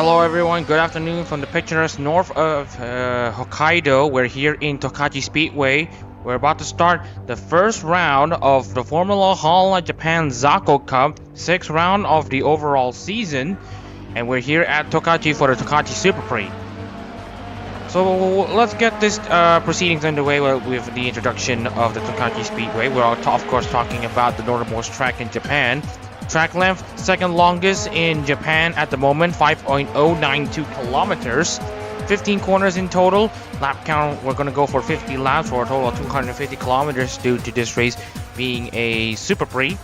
Hello everyone, good afternoon from the picturesque north of Hokkaido. We're here in Tokachi Speedway. We're about to start the first round of the Formula Hololive Japan Zako Cup, 6th round of the overall season. And we're here at Tokachi for the Tokachi Super Prix. So let's get this proceedings underway with the introduction of the Tokachi Speedway. We're of course talking about the northernmost track in Japan. Track length, second longest in Japan at the moment, 5.092 kilometers. 15 corners in total. Lap count, we're going to go for 50 laps for a total of 250 kilometers due to this race being a Super Prix.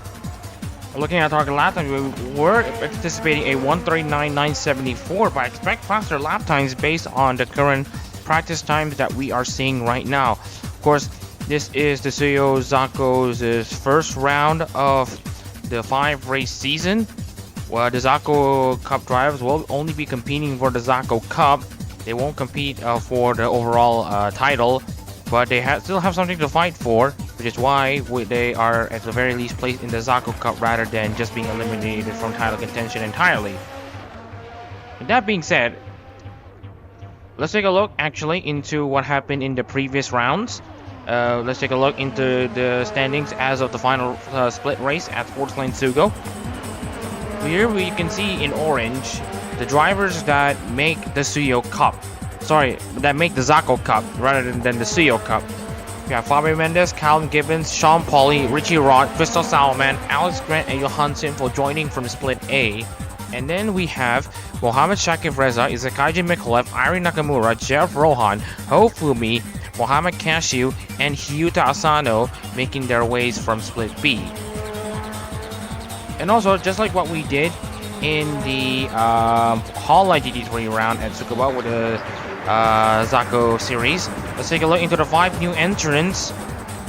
Looking at target lap time, we were anticipating a 139.974, but I expect faster lap times based on the current practice times that we are seeing right now. Of course, this is the Tsuyo Zako's first round of the 5-race season. Well, the Zako Cup drivers will only be competing for the Zako Cup. They won't compete for the overall title, but they still have something to fight for, which is why they are at the very least placed in the Zako Cup rather than just being eliminated from title contention entirely. With that being said, let's take a look actually into what happened in the previous rounds. Let's take a look into the standings as of the final split race at Sports Lane Tsugo. Here we can see in orange the drivers that make the Tsuyo Cup. Sorry, that make the Zako Cup rather than the Tsuyo Cup. We have Fabio Mendes, Callum Gibbons, Sean Pauli, Richie Rod, Crystal Salman, Alex Grant, and Johansson for joining from Split A. And then we have Mohamed Shakib Reza, Izakaji Mikalev, Ari Nakamura, Jeff Rohan, Ho Fumi, Mohamed Cashew, and Hyuta Asano making their ways from Split B. And also, just like what we did in the Hololive GT3 round at Tsukuba with the Zako series, let's take a look into the 5 new entrants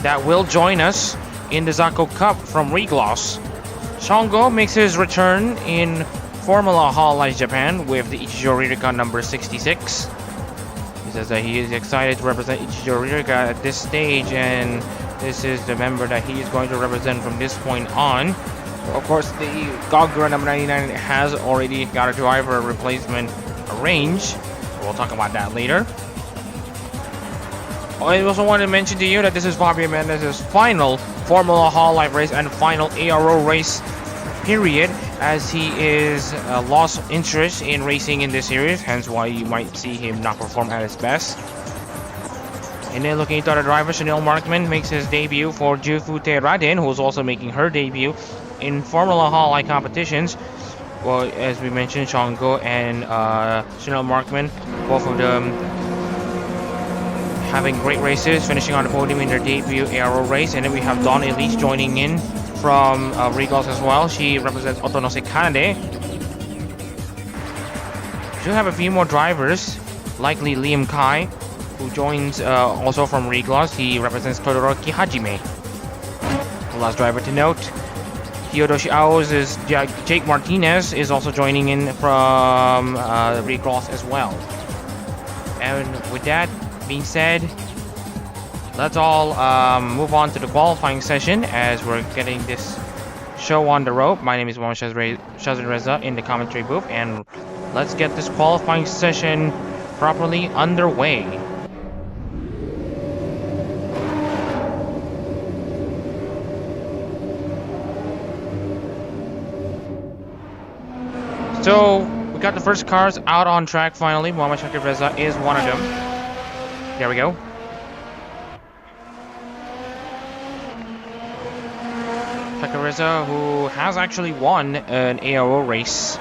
that will join us in the Zako Cup from Regloss. Shango makes his return in Formula Hololive Japan with the Ichijo Ririka number 66. He says that he is excited to represent Ichijo Ririka at this stage, and this is the member that he is going to represent from this point on. Of course, the Gogura number 99 has already got a driver replacement arranged. We'll talk about that later. I also want to mention to you that this is Fabio Mendes' final Formula Hololive race and final ARO race period, as he is lost interest in racing in this series, hence why you might see him not perform at his best. And then looking at the other driver, Chanel Markman makes his debut for Jufute Radin, who is also making her debut in Formula Hololive competitions. Well, as we mentioned, Shango and Chanel Markman, both of them having great races, finishing on the podium in their debut ARO race. And then we have Dawn Elise joining in from Regals as well. She represents Otonose Kanade. She'll have a few more drivers, likely Liam Kai, who joins also from Regals. He represents Todoroki Hajime. The last driver to note, Hyodoshi Ao's is Jake Martinez is also joining in from Regals as well. And with that being said, let's all move on to the qualifying session as we're getting this show on the road. My name is Mohamed Shazin Reza in the commentary booth, and let's get this qualifying session properly underway. So we got the first cars out on track finally. Mohamed Shakib Reza is one of them. There we go. Shakib Reza, who has actually won an ARO race.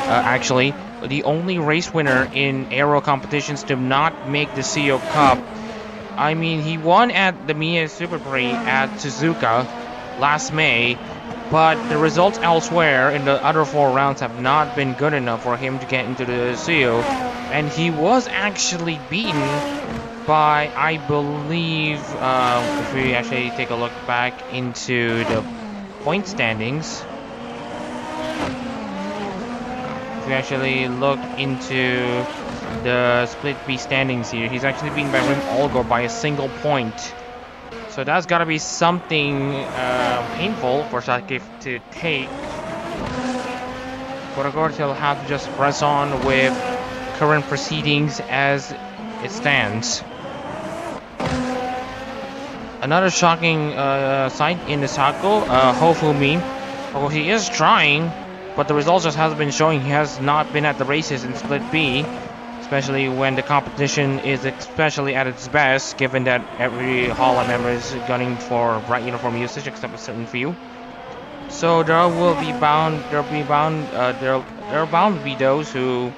Actually, the only race winner in ARO competitions to not make the Tsuyo Cup. I mean, he won at the Mie Super Prix at Suzuka last May, but the results elsewhere in the other 4 rounds have not been good enough for him to get into the Tsuyo, and he was actually beaten by, I believe, if we actually take a look back into the point standings, if we actually look into the split B standings here, he's actually beaten by Rim Olgor by a single point. So that's got to be something painful for Shakib to take. But of course, he'll have to just press on with current proceedings as it stands. Another shocking sight in the Zako, Hofumi. Of course, he is trying, but the results just hasn't been showing. He has not been at the races in Split B, especially when the competition is especially at its best, given that every Hololive member is gunning for bright uniform usage except a certain few. So there are bound to be those who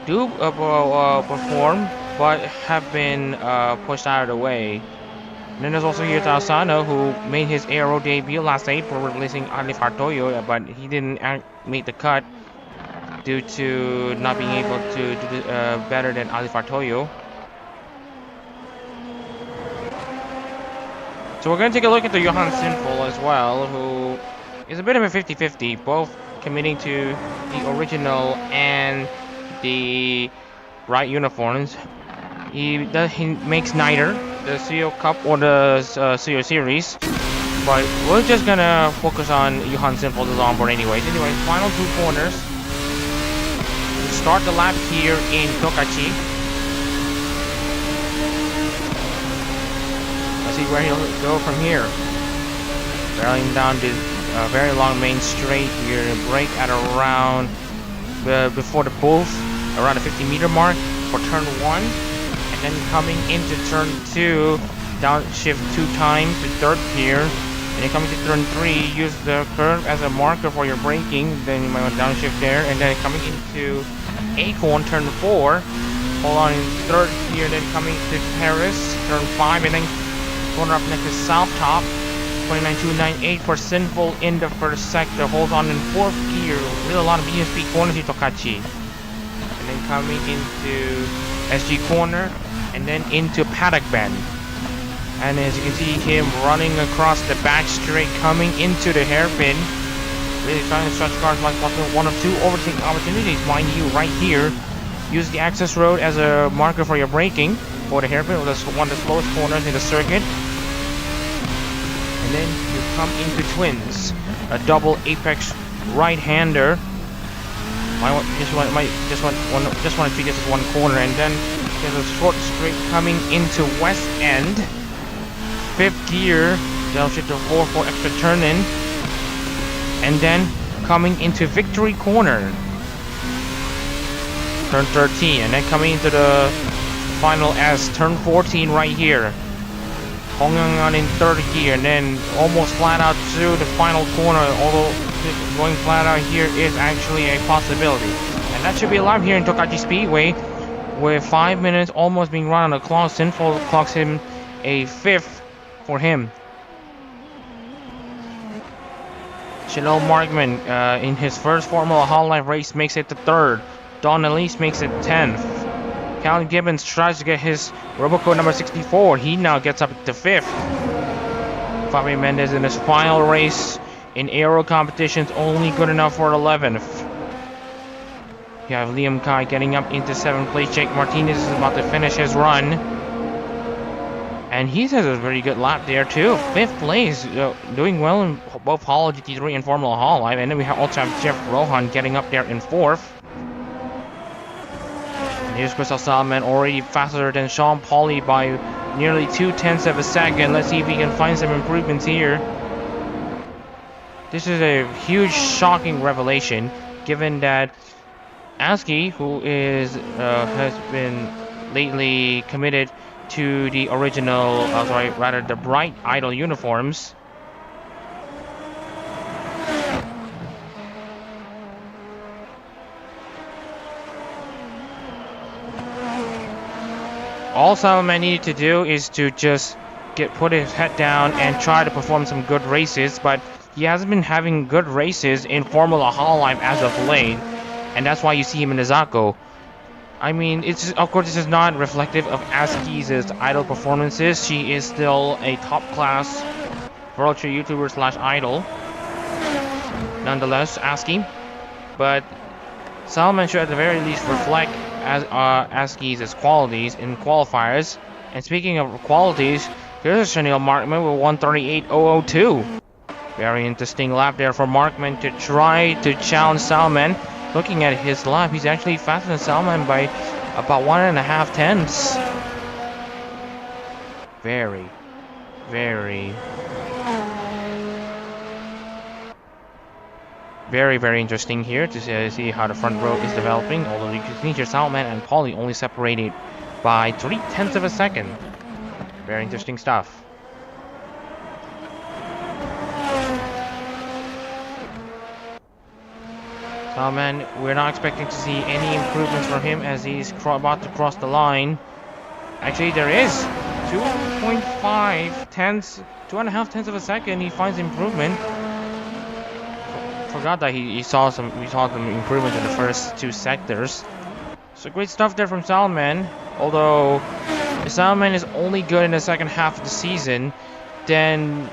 do perform, but have been pushed out of the way. And then there's also Yuta Asano, who made his aero debut last April, releasing Alifar Toyo, but he didn't make the cut due to not being able to do better than Alifar Toyo. So we're going to take a look at the Johan Sinful as well, who is a bit of a 50-50, both committing to the original and the right uniforms. He makes neither the CEO Cup or the CEO Series, but we're just gonna focus on Johan Sinful's onboard anyways. Anyway, final two corners. Start the lap here in Tokachi. Let's see where he'll go from here. Barreling down the very long main straight here. Brake at around before the booth, around the 50-meter mark for turn 1. And then coming into turn 2, downshift 2 times to third gear. And then coming to turn 3, use the curve as a marker for your braking. Then you might want to downshift there. And then coming into Acorn, turn 4. Hold on in third gear. Then coming to Paris, turn 5. And then corner up next to South Top. 29.298 for Sinful in the first sector. Hold on in fourth gear. Really a lot of medium speed corners to Tokachi. And then coming into SG corner. And then into Paddock Bend. And as you can see him running across the back straight, coming into the hairpin. Really trying to stretch cars like one of two overtaking opportunities, mind you, right here. Use the access road as a marker for your braking for the hairpin, with one of the slowest corners in the circuit. And then you come into Twins, a double apex right-hander. Just want to treat this as one corner, and then there's a short straight coming into West End. Fifth gear, downshift to 4 for extra turn in, and then coming into Victory Corner, turn 13, and then coming into the final S, turn 14 right here. Holding on in third gear, and then almost flat out to the final corner, although going flat out here is actually a possibility. And that should be alive here in Tokachi Speedway, with 5 minutes almost being run on the clock. Sinful clocks him a 5th for him. Chanel Markman in his first Formula Hololive race makes it to 3rd. Don Elise makes it 10th. Cal Gibbons tries to get his Roboco number 64. He now gets up to 5th. Fabio Mendez in his final race in aero competitions only good enough for 11th. You have Liam Kai getting up into 7th place. Jake Martinez is about to finish his run. And he has a very good lap there too. 5th place, doing well in both Holo GT3 and Formula Hololive. And then we also have Jeff Rohan getting up there in 4th. And here's Christoph Salman already faster than Sean Pauli by nearly 0.2 of a second. Let's see if we can find some improvements here. This is a huge, shocking revelation, given that Aski, who has been lately committed to the original, the bright idol uniforms. All Salman needed to do is to just put his head down and try to perform some good races, but he hasn't been having good races in Formula Hololive as of late, and that's why you see him in the Zako. I mean, of course, this is not reflective of Aski's idol performances. She is still a top-class virtual YouTuber / idol. Nonetheless, Aski. But Salman should at the very least reflect Aski's qualities in qualifiers. And speaking of qualities, here's Chanel Markman with 138.002. Very interesting lap there for Markman to try to challenge Salman. Looking at his lap, he's actually faster than Salman by about 1.5 tenths. Very, very interesting here to see how the front row is developing. Although you can see here Salman and Paulie only separated by 0.3 of a second. Very interesting stuff. Salman, we're not expecting to see any improvements from him as he's about to cross the line. Actually, there is 2.5 tenths, 2.5 tenths of a second. He finds improvement. Forgot that we saw some improvement in the first two sectors. So great stuff there from Salman. Although if Salman is only good in the second half of the season, then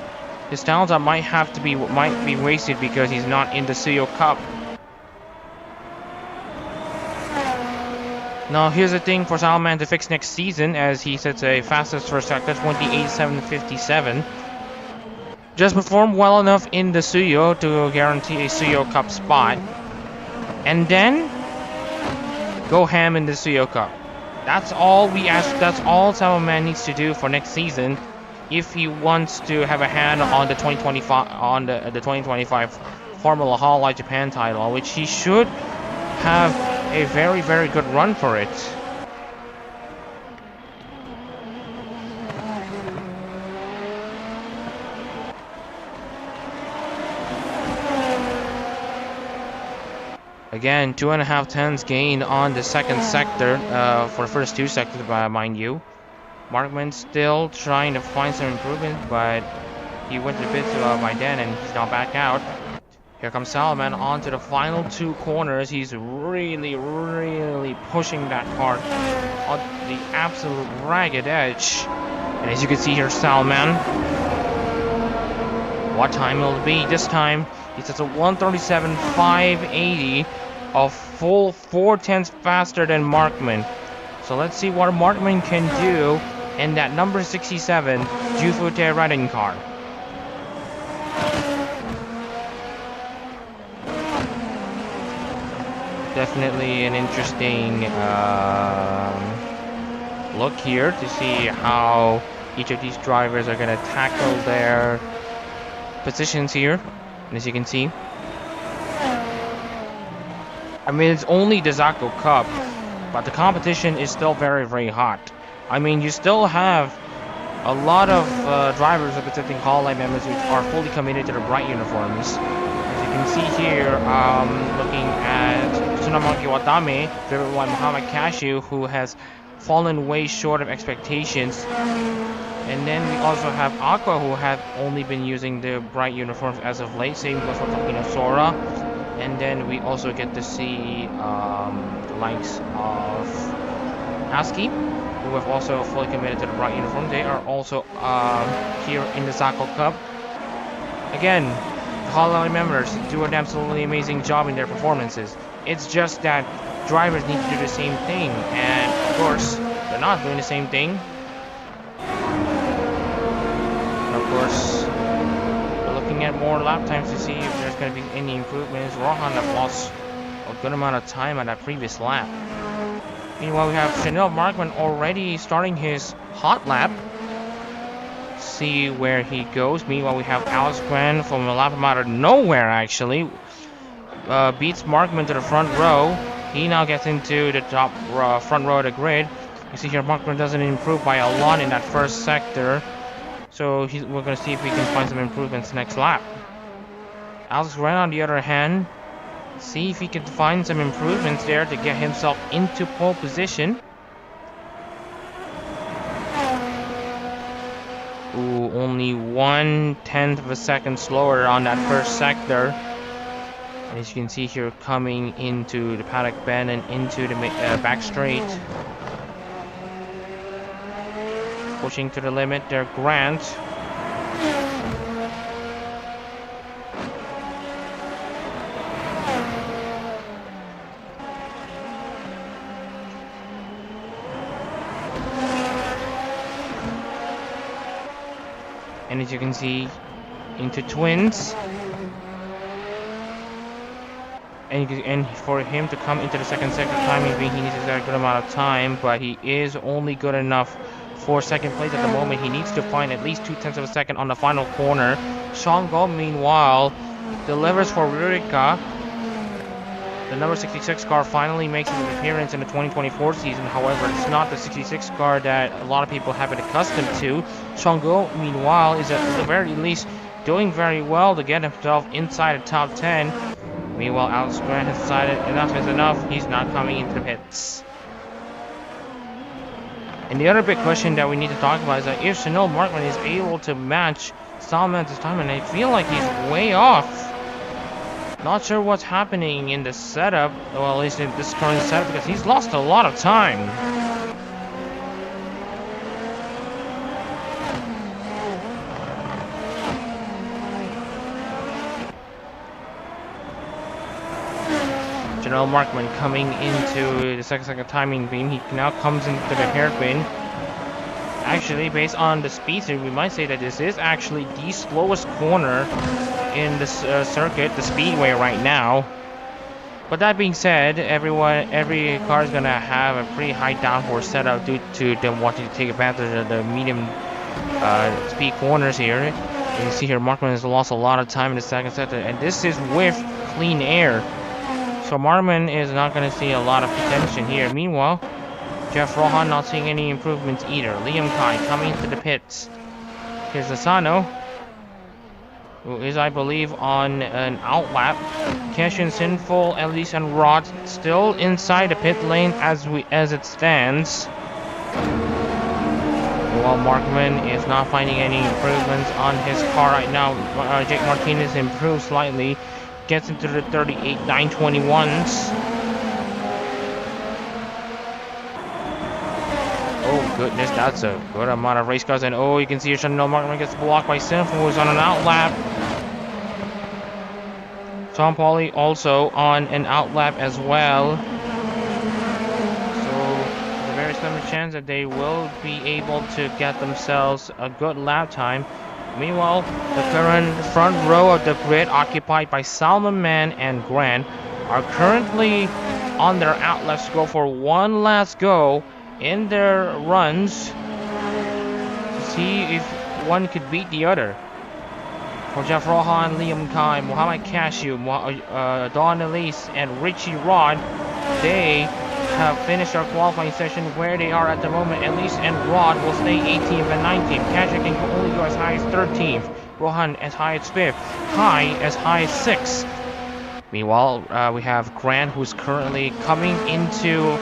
his talents might be wasted because he's not in the Suyo Cup. Now here's the thing for Salman to fix next season, as he sets a fastest first sector 28.757. Just perform well enough in the Suyo to guarantee a Suyo Cup spot, and then go ham in the Suyo Cup. That's all we ask. That's all Salman needs to do for next season, if he wants to have a hand on the 2025 Formula Hololive Japan title, which he should have a very good run for it. Again, 2.5 tenths gain on the second sector for the first two sectors, mind you. Markman still trying to find some improvement, but he went a bit by then and he's now back out. Here comes Salman onto the final two corners. He's really pushing that car on the absolute ragged edge. And as you can see here, Salman, what time will it be this time? He sets a 1:37.580, a full 4 tenths faster than Markman. So let's see what Markman can do in that number 67 Jufute Redding car. Definitely an interesting look here to see how each of these drivers are going to tackle their positions here. And as you can see, I mean, it's only the Zako Cup, but the competition is still very hot. I mean, you still have a lot of drivers representing Hololive members which are fully committed to the bright uniforms. As you can see here, looking at Tsunamaki Watame, driven by Muhammad Cashew, who has fallen way short of expectations. And then we also have Aqua, who have only been using the bright uniforms as of late. Same goes for Takino Sora. And then we also get to see the likes of Husky, who have also fully committed to the bright uniform. They are also here in the Zako Cup. Again, the Hololive members do an absolutely amazing job in their performances. It's just that drivers need to do the same thing, and of course, they're not doing the same thing. And of course, we're looking at more lap times to see if there's going to be any improvements. Rohan have lost a good amount of time on that previous lap. Meanwhile, we have Chanel Markman already starting his hot lap. See where he goes. Meanwhile, we have Alex Grant from a lap out of nowhere, actually. Beats Markman to the front row. He now gets into the top front row of the grid. You see here, Markman doesn't improve by a lot in that first sector. So we're going to see if we can find some improvements next lap. Alex Grant, on the other hand, see if he can find some improvements there to get himself into pole position. Ooh, only 1/10 of a second slower on that first sector. And as you can see here, coming into the paddock bend and into the back straight. Pushing to the limit there, Grant. And as you can see, into twins. And for him to come into the second sector timing being, he needs a good amount of time, but he is only good enough for second place at the moment. He needs to find at least 0.2 of a second on the final corner. Shango, meanwhile, delivers for Rurika. The number 66 car finally makes an appearance in the 2024 season. However, it's not the 66 car that a lot of people have been accustomed to. Shango, meanwhile, is at the very least doing very well to get himself inside the top 10. Meanwhile, Alex Grant has decided enough is enough. He's not coming into the pits. And the other big question that we need to talk about is that if Chanel Markman is able to match Salman's time, and I feel like he's way off. Not sure what's happening in the setup, well, at least in this current setup, because he's lost a lot of time. General Markman coming into the second timing beam. He now comes into the hairpin. Actually, based on the speed, we might say that this is actually the slowest corner in this circuit, the speedway right now. But that being said, every car is gonna have a pretty high downforce setup due to them wanting to take advantage of the medium speed corners here. You can see here Markman has lost a lot of time in the second sector, and this is with clean air. So Markman is not going to see a lot of attention here. Meanwhile, Jeff Rohan not seeing any improvements either. Liam Kai coming into the pits. Here's Asano, who is, I believe, on an outlap. Cashin, Sinful, Elise, and Rod still inside the pit lane as it stands. While Markman is not finding any improvements on his car right now. Jake Martinez improved slightly. Gets into the 38.921s. Oh goodness, that's a good amount of race cars. And oh, you can see here Chanel Markman gets blocked by Sinful, who's on an outlap. Tom Pauly also on an outlap as well. So there's a very slim chance that they will be able to get themselves a good lap time. Meanwhile, the current front row of the grid occupied by Salman Man and Grant are currently on their outlets to go for one last go in their runs to see if one could beat the other. For Jeff Rohan, Liam Kai, Muhammad Cashew, Don Elise, and Richie Rod, they have finished their qualifying session where they are at the moment. Elise and Rod will stay 18th and 19th. Cashew can only go as high as 13th. Rohan as high as 5th. Kai as high as 6th. Meanwhile, we have Grant, who's currently coming into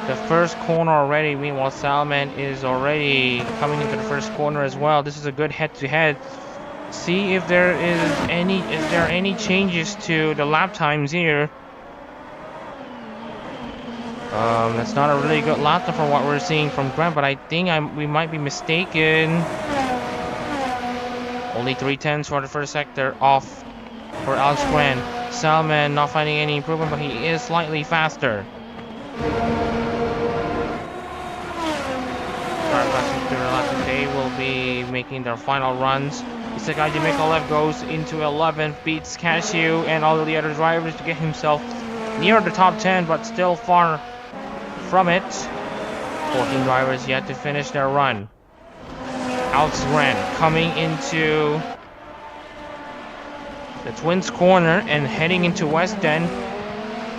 the first corner already. Meanwhile, Salman is already coming into the first corner as well. This is a good head-to-head. See if there is any changes to the lap times here. That's not a really good lap time from what we're seeing from Grant, but I think we might be mistaken. Only 3/10 for the first sector off for Alex Grant. Salman not finding any improvement, but he is slightly faster. They will be making their final runs. Tokachi Speedway goes into 11th, beats Cashew and all of the other drivers to get himself near the top 10, but still far from it. 14 drivers yet to finish their run. Alex Grant coming into the Twins corner and heading into West End.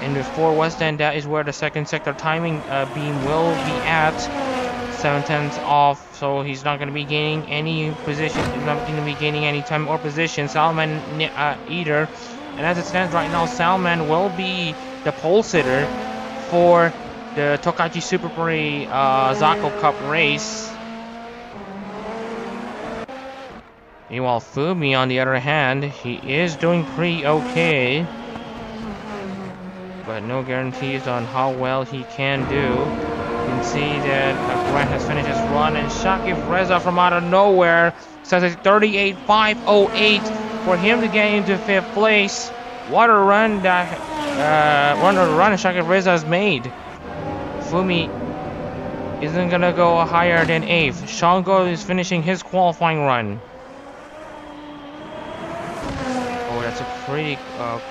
And before West End, that is where the second sector timing beam will be at. 7/10 off, so he's not going to be gaining any position. He's not going to be gaining any time or position. Salman either. And as it stands right now, Salman will be the pole sitter for the Tokachi Super Prix Zako Cup race. Meanwhile, Fumi, on the other hand, he is doing pretty okay, but no guarantees on how well he can do. You can see that Grant has finished his run, and Shakib Reza from out of nowhere says it's 38.508 for him to get into 5th place. What a run that Shakib Reza has made. Fumi isn't gonna go higher than 8th. Shango is finishing his qualifying run. that's a pretty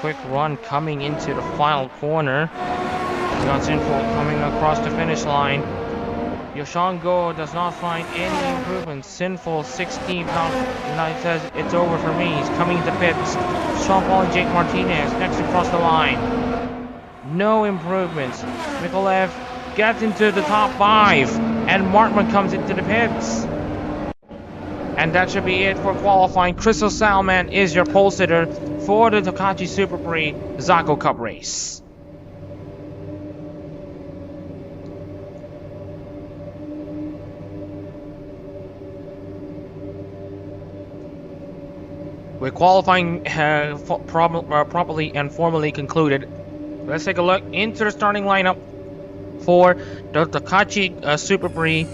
quick run coming into the final corner. We got Sinful coming across the finish line. Yoshango does not find any improvements. Sinful 16 pounds. And he says it's over for me. He's coming to pits. Sean Paul and Jake Martinez next across the line. No improvements. Mikolev gets into the top 5. And Markman comes into the pits. And that should be it for qualifying. Crystal Salman is your pole sitter for the Tokachi Super Prix Zako Cup race. With qualifying properly and formally concluded, let's take a look into the starting lineup for the Tokachi Super Prix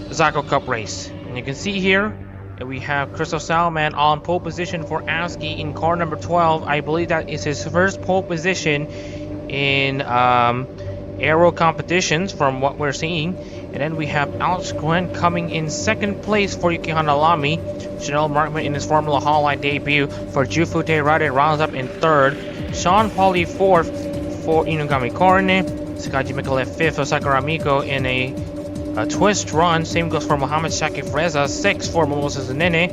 Zako Cup race. And you can see here that we have Crystal Salman on pole position for ASCII in car number 12. I believe that is his first pole position in aero competitions from what we're seeing. And then we have Alex Gwen coming in second place for Yukihana Lamy. Chanel Markman in his Formula Hololive debut for Jufute Rade rounds up in third. Sean Pauli fourth for Inugami Korne. Sakaji Mikolev fifth for Sakura Miko in a twist run. Same goes for Mohamed Shakif Reza, sixth for Mimosa Zanene.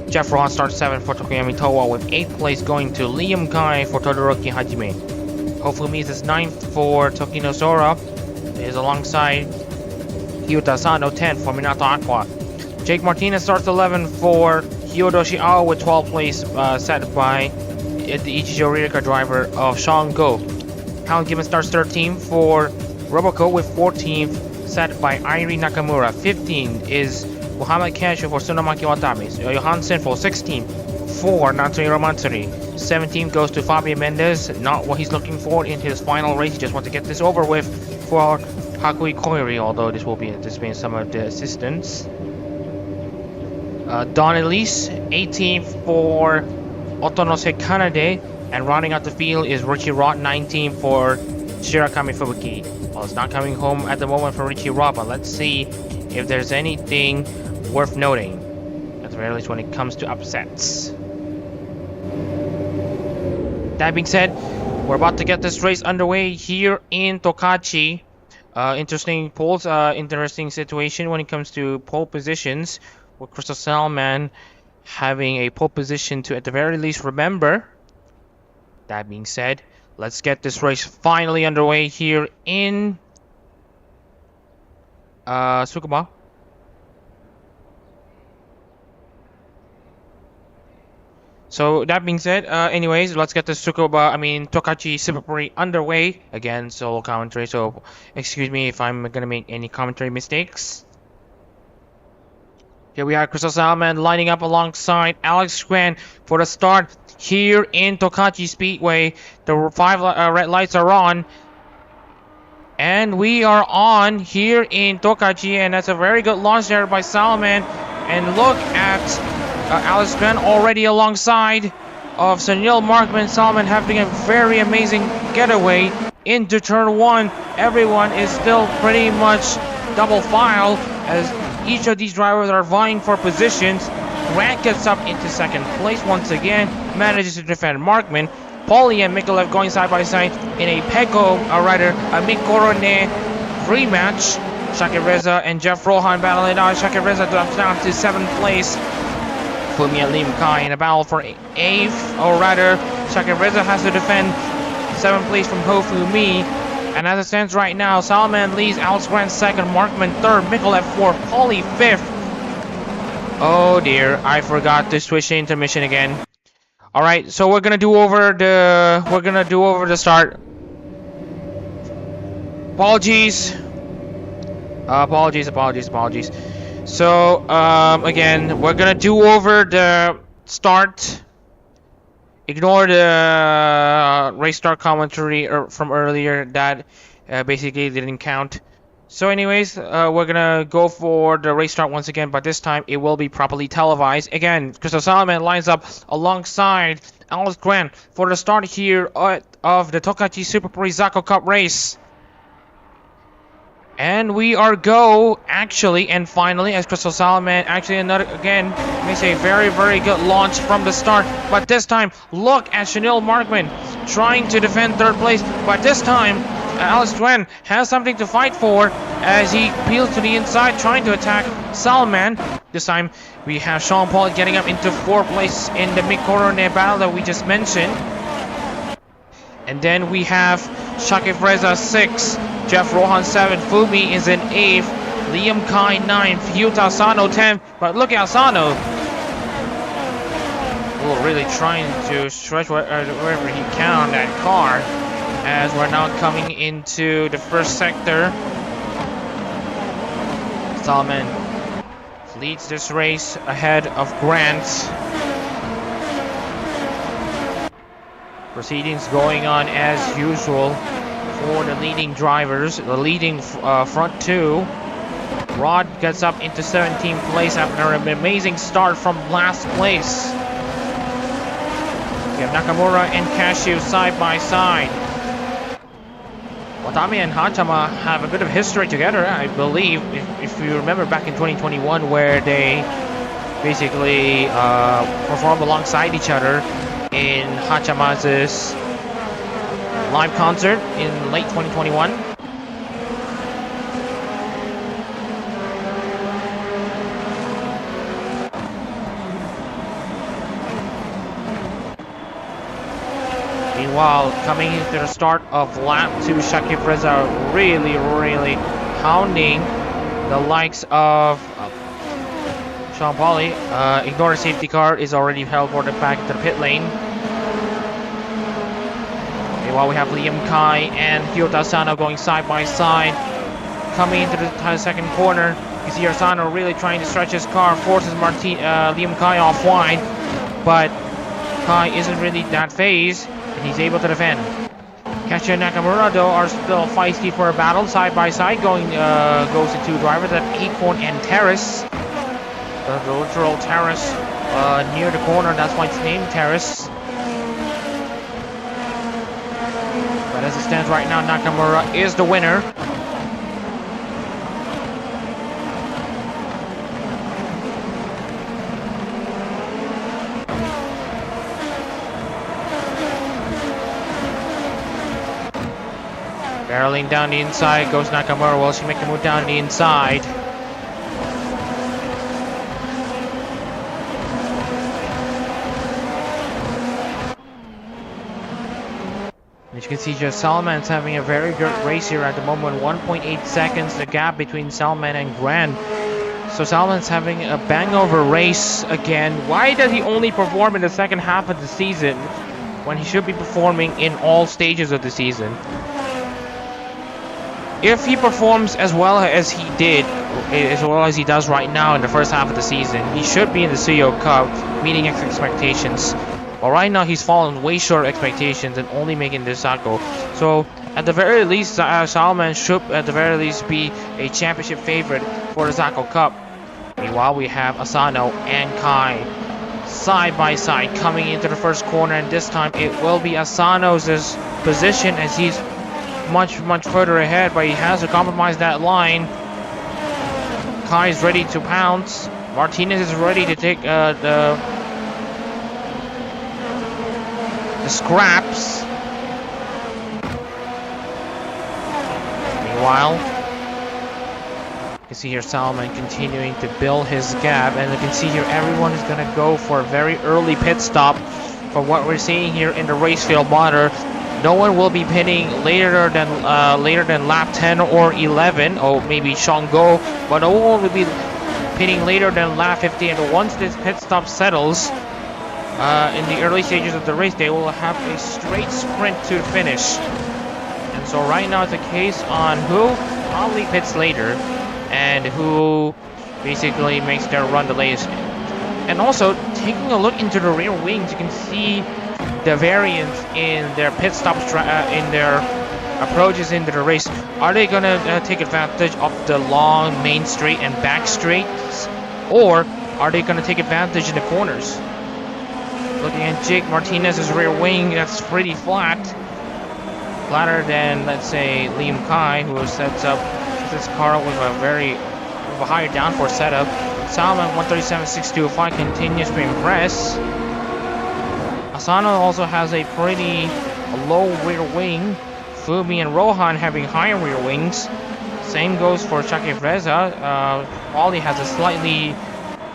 Jeff Ron starts seventh for Tokoyami Towa, with eighth place going to Liam Kai for Todoroki Hajime. Hofumi is ninth for Tokino Sora. Is alongside Hyuta Sano 10th for Minato Aqua. Jake Martinez starts 11th for Hyodoshi Ao, with 12th place set by the Ichijo Ririka driver of Sean Go. Alan Gibbons starts 13th for Roboco, with 14th set by Irie Nakamura. 15th is Muhammad Kashu for Tsunamaki Watami. Johan Sinful 16th for Natsuhiro Matsuri. 17th goes to Fabio Mendes. Not what he's looking for in his final race. He just wants to get this over with for Hakui Koiri, although this will be anticipating some of the assistance. Don Elise, 18th for Otonose Kanade, and rounding out the field is Richie Rott, 19th for Shirakami Fubuki. Well, it's not coming home at the moment for Richie Rott, but let's see if there's anything worth noting, at the very least when it comes to upsets. That being said, we're about to get this race underway here in Tokachi. Interesting polls, interesting situation when it comes to pole positions, with Crystal Salman having a pole position to at the very least remember. That being said, let's get this race finally underway here in Tsukuba. So that being said, anyways, let's get this Tokachi Super Prix underway. Again, solo commentary, so excuse me if I'm gonna make any commentary mistakes. Here we have Crystal Salman lining up alongside Alex Gwen for the start here in Tokachi Speedway. The 5 red lights are on. And we are on here in Tokachi, and that's a very good launch there by Salman. And look at Alex Gwen already alongside of Sunil Markman. Salman having a very amazing getaway into turn 1. Everyone is still pretty much double file as each of these drivers are vying for positions. Grant gets up into second place once again, manages to defend Markman. Paulie and Mikolev going side by side in a Peko rider, a Mikorone rematch. Shakir Reza and Jeff Rohan battling it out. Shakir Reza drops down to 7th place. Fumi and Lim Kai in a battle for 8th, or rather, Shakir Reza has to defend 7th place from Ho Fumi. And as it stands right now, Salman leads, Alex Grant 2nd, Markman 3rd, Mikolev 4th, Paulie 5th. Oh dear, I forgot to switch the intermission again. Alright, so we're gonna do over the start. Apologies. Apologies. So, again, we're gonna do over the start. Ignore the race start commentary from earlier that basically didn't count. So anyways, we're gonna go for the race start once again, but this time it will be properly televised. Again, Crystal Salman lines up alongside Alex Grant for the start here of the Tokachi Super Prix Zako Cup race. And we are go, actually, and finally, as Crystal Salman, actually another, again, may say very, very good launch from the start. But this time, look at Chanel Markman trying to defend third place. But this time, Alex Duen has something to fight for as he peels to the inside, trying to attack Salman. This time, we have Sean Paul getting up into fourth place in the mid-corner battle that we just mentioned. And then we have Shakib Reza 6, Jeff Rohan 7, Fumi is in 8th, Liam Kai 9th, Yuta Asano 10th. But look at Asano. Oh, really trying to stretch wherever he can on that car. As we're now coming into the first sector. Salman leads this race ahead of Grant. Proceedings going on as usual for the leading drivers, the leading front two. Rod gets up into 17th place after an amazing start from last place. We have Nakamura and Cashew side by side. Watami and Hachama have a bit of history together, I believe, if you remember back in 2021 where they basically performed alongside each other in Hachama's live concert in late 2021. Meanwhile, coming into the start of lap 2, Shakib Reza really hounding the likes of Sean Pauli. Ignore the safety car, is already held for the back into the pit lane. Meanwhile, we have Liam Kai and Hyota Asano going side by side. Coming into the second corner, you see Asano really trying to stretch his car, forces Liam Kai off wide, but Kai isn't really that phased, and he's able to defend. Kashi and Nakamura though are still feisty for a battle, side by side. Goes to two drivers at Acorn and Terrace. The literal terrace near the corner, that's why it's named Terrace. But as it stands right now, Nakamura is the winner. Barreling down the inside goes Nakamura. Will she make the move down the inside? As you can see, just Salman's having a very good race here at the moment. 1.8 seconds the gap between Salman and Grant. So Salman's having a bang-over race again. Why does he only perform in the second half of the season when he should be performing in all stages of the season? If he performs as well as he did, as well as he does right now in the first half of the season, he should be in the CEO Cup, meeting expectations. But right now, he's fallen way short of expectations and only making this Zako. So, at the very least, Salman should at the very least be a championship favorite for the Zako Cup. Meanwhile, we have Asano and Kai side by side coming into the first corner, and this time it will be Asano's position as he's much further ahead, but he has to compromise that line. Kai is ready to pounce. Martinez is ready to take the scraps. Meanwhile, you can see here Salman continuing to build his gap, and you can see here everyone is going to go for a very early pit stop. From what we're seeing here in the race field monitor, no one will be pitting later than lap 10 or 11, or maybe Shango, but no one will be pitting later than lap 15. And once this pit stop settles, in the early stages of the race, they will have a straight sprint to finish. And so right now it's a case on who probably pits later and who basically makes their run the latest. And also, taking a look into the rear wings, you can see the variance in their pit stops, in their approaches into the race. Are they gonna take advantage of the long main straight and back straights, or are they gonna take advantage in the corners? Looking at Jake Martinez's rear wing, that's pretty flat. Flatter than, let's say, Liam Kai, who sets up this car with a higher downforce setup. Salman 137.625 continues to impress. Asano also has a pretty low rear wing. Fumi and Rohan having higher rear wings. Same goes for Shaki Freza. Wally has a slightly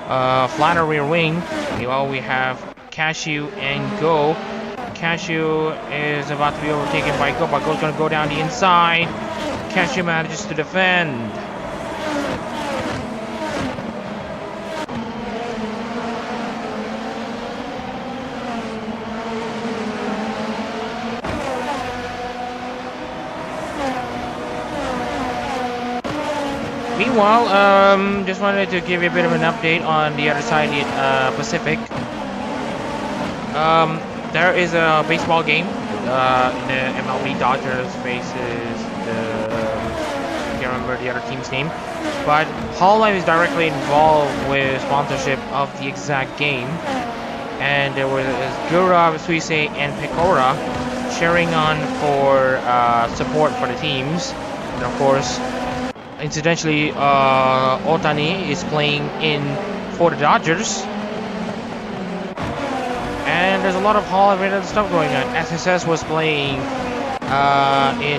flatter rear wing. Meanwhile, we have Cashew and Go. Cashew is about to be overtaken by Go, but Go's going to go down the inside. Cashew manages to defend. Meanwhile, just wanted to give you a bit of an update on the other side of the Pacific. There is a baseball game. The MLB Dodgers faces I can't remember the other team's name. But Hololive is directly involved with sponsorship of the exact game. And there was Gura, Suise, and Pecora cheering on for support for the teams. And of course, incidentally, Otani is playing in for the Dodgers. And there's a lot of Hololive-related stuff going on. SSS was playing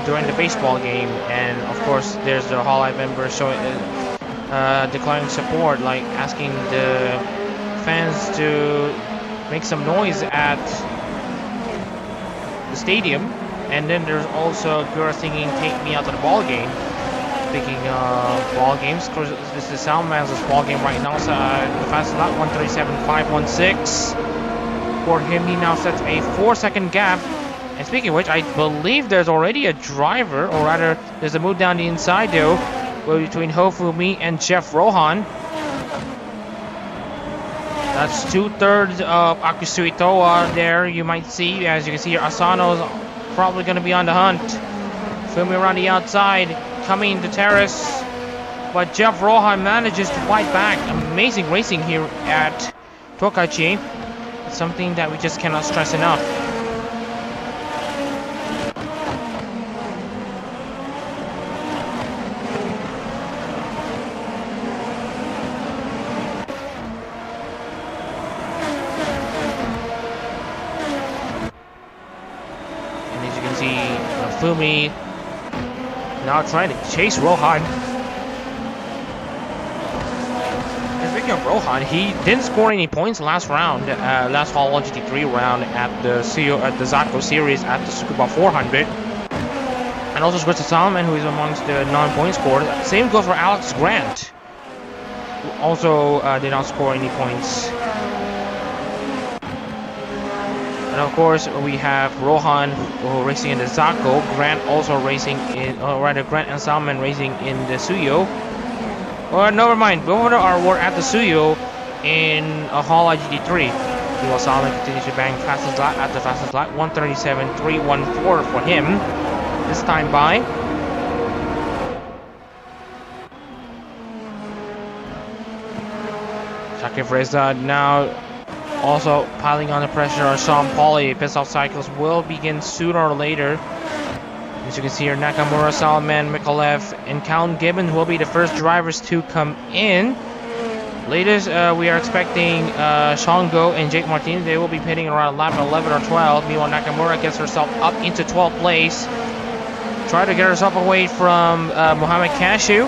during the baseball game, and of course, there's the Hololive members declaring support, like asking the fans to make some noise at the stadium. And then there's also Gura singing "Take Me Out to the Ball Game." Speaking of ball games, of course, this is Salman's ball game right now. So the fastest lap 1:37.516. For him, he now sets a 4-second gap. And speaking of which, I believe there's already a driver, or rather, there's a move down the inside though, between Hofumi and Jeff Rohan. That's 2/3 of Akusuitoa there, you might see. As you can see here, Asano's probably going to be on the hunt. Fumi around the outside, coming to terrace. But Jeff Rohan manages to fight back. Amazing racing here at Tokachi. Something that we just cannot stress enough. And as you can see, Fumi now trying to chase Rohan. Speaking of Rohan, he didn't score any points last round, last Hololive GT3 round at the Zako series at the Tsukuba 400. And also scores to Salman, who is amongst the non-point scorers. Same goes for Alex Grant, who also did not score any points. And of course, we have Rohan racing in the Zako, Grant also racing in, Grant and Salman racing in the Suyo. Or never mind, both are at the Suyo in a Hololive GT3. Meanwhile, Salman continues to bang fastest lap at the fastest lap, 1:37.314 for him. This time by. Shaki Freza now also piling on the pressure on Sean Pauly. Pit-stop cycles will begin sooner or later. As you can see here, Nakamura, Salman, Mikalev, and Count Gibbons will be the first drivers to come in. Latest, we are expecting Sean Go and Jake Martinez. They will be pitting around lap 11 or 12. Meanwhile, Nakamura gets herself up into 12th place. Try to get herself away from Mohamed Cashew.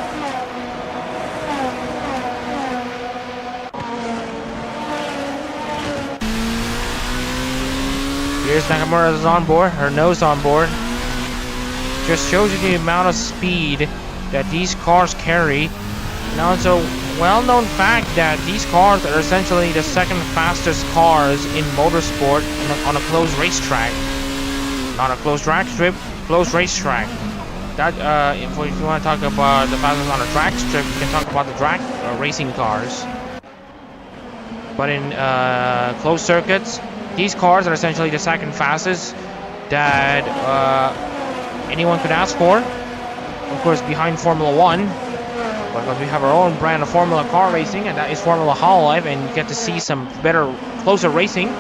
Here's Nakamura's on board, her nose on board. Just shows you the amount of speed that these cars carry. Now it's a well-known fact that these cars are essentially the second fastest cars in motorsport on a closed racetrack. Not a closed drag strip, closed racetrack. That if you want to talk about the fastest on a drag strip, you can talk about the drag racing cars. But in closed circuits, these cars are essentially the second fastest that anyone could ask for. Of course, behind Formula 1. Because we have our own brand of Formula car racing, and that is Formula Hololive, and you get to see some better, closer racing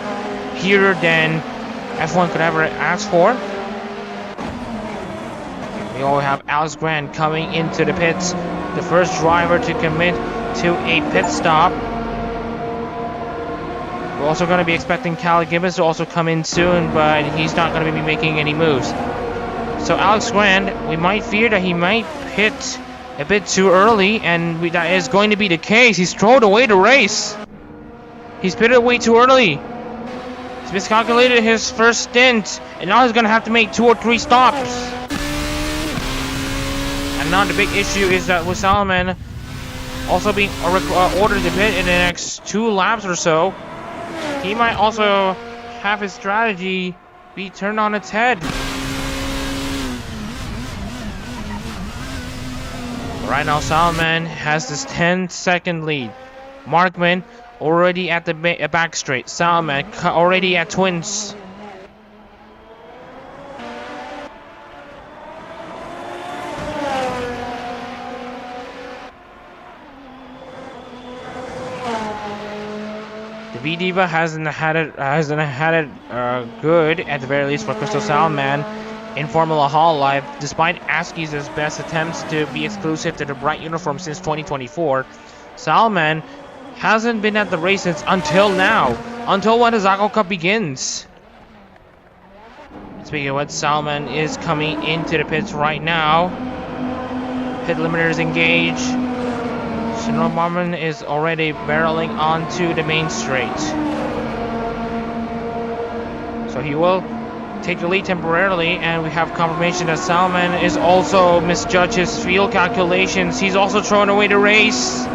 here than F1 could ever ask for. We all have Alex Grant coming into the pits, the first driver to commit to a pit stop. We're also going to be expecting Cal Gibbons to also come in soon, but he's not going to be making any moves. So Alex Grant, we might fear that he might pit a bit too early, and that is going to be the case. He's thrown away the race. He's pitted way too early. He's miscalculated his first stint, and now he's going to have to make 2 or 3 stops. And now the big issue is that with Salman also being ordered to pit in the next 2 laps or so, he might also have his strategy be turned on its head. Right now, Salman has this 10-second lead. Markman already at the back straight. Salman already at twins. The V-Diva hasn't had it good, at the very least, for Crystal Salman in Formula Hololive, despite Askey's best attempts to be exclusive to the bright uniform since 2024. Salman hasn't been at the races until now, until when the Zako Cup begins. Speaking of what, Salman is coming into the pits right now. Pit limiters engaged. Shinro Marman is already barreling onto the main straight. So he will take the lead temporarily, and we have confirmation that Salman is also misjudged his fuel calculations. He's also thrown away the race.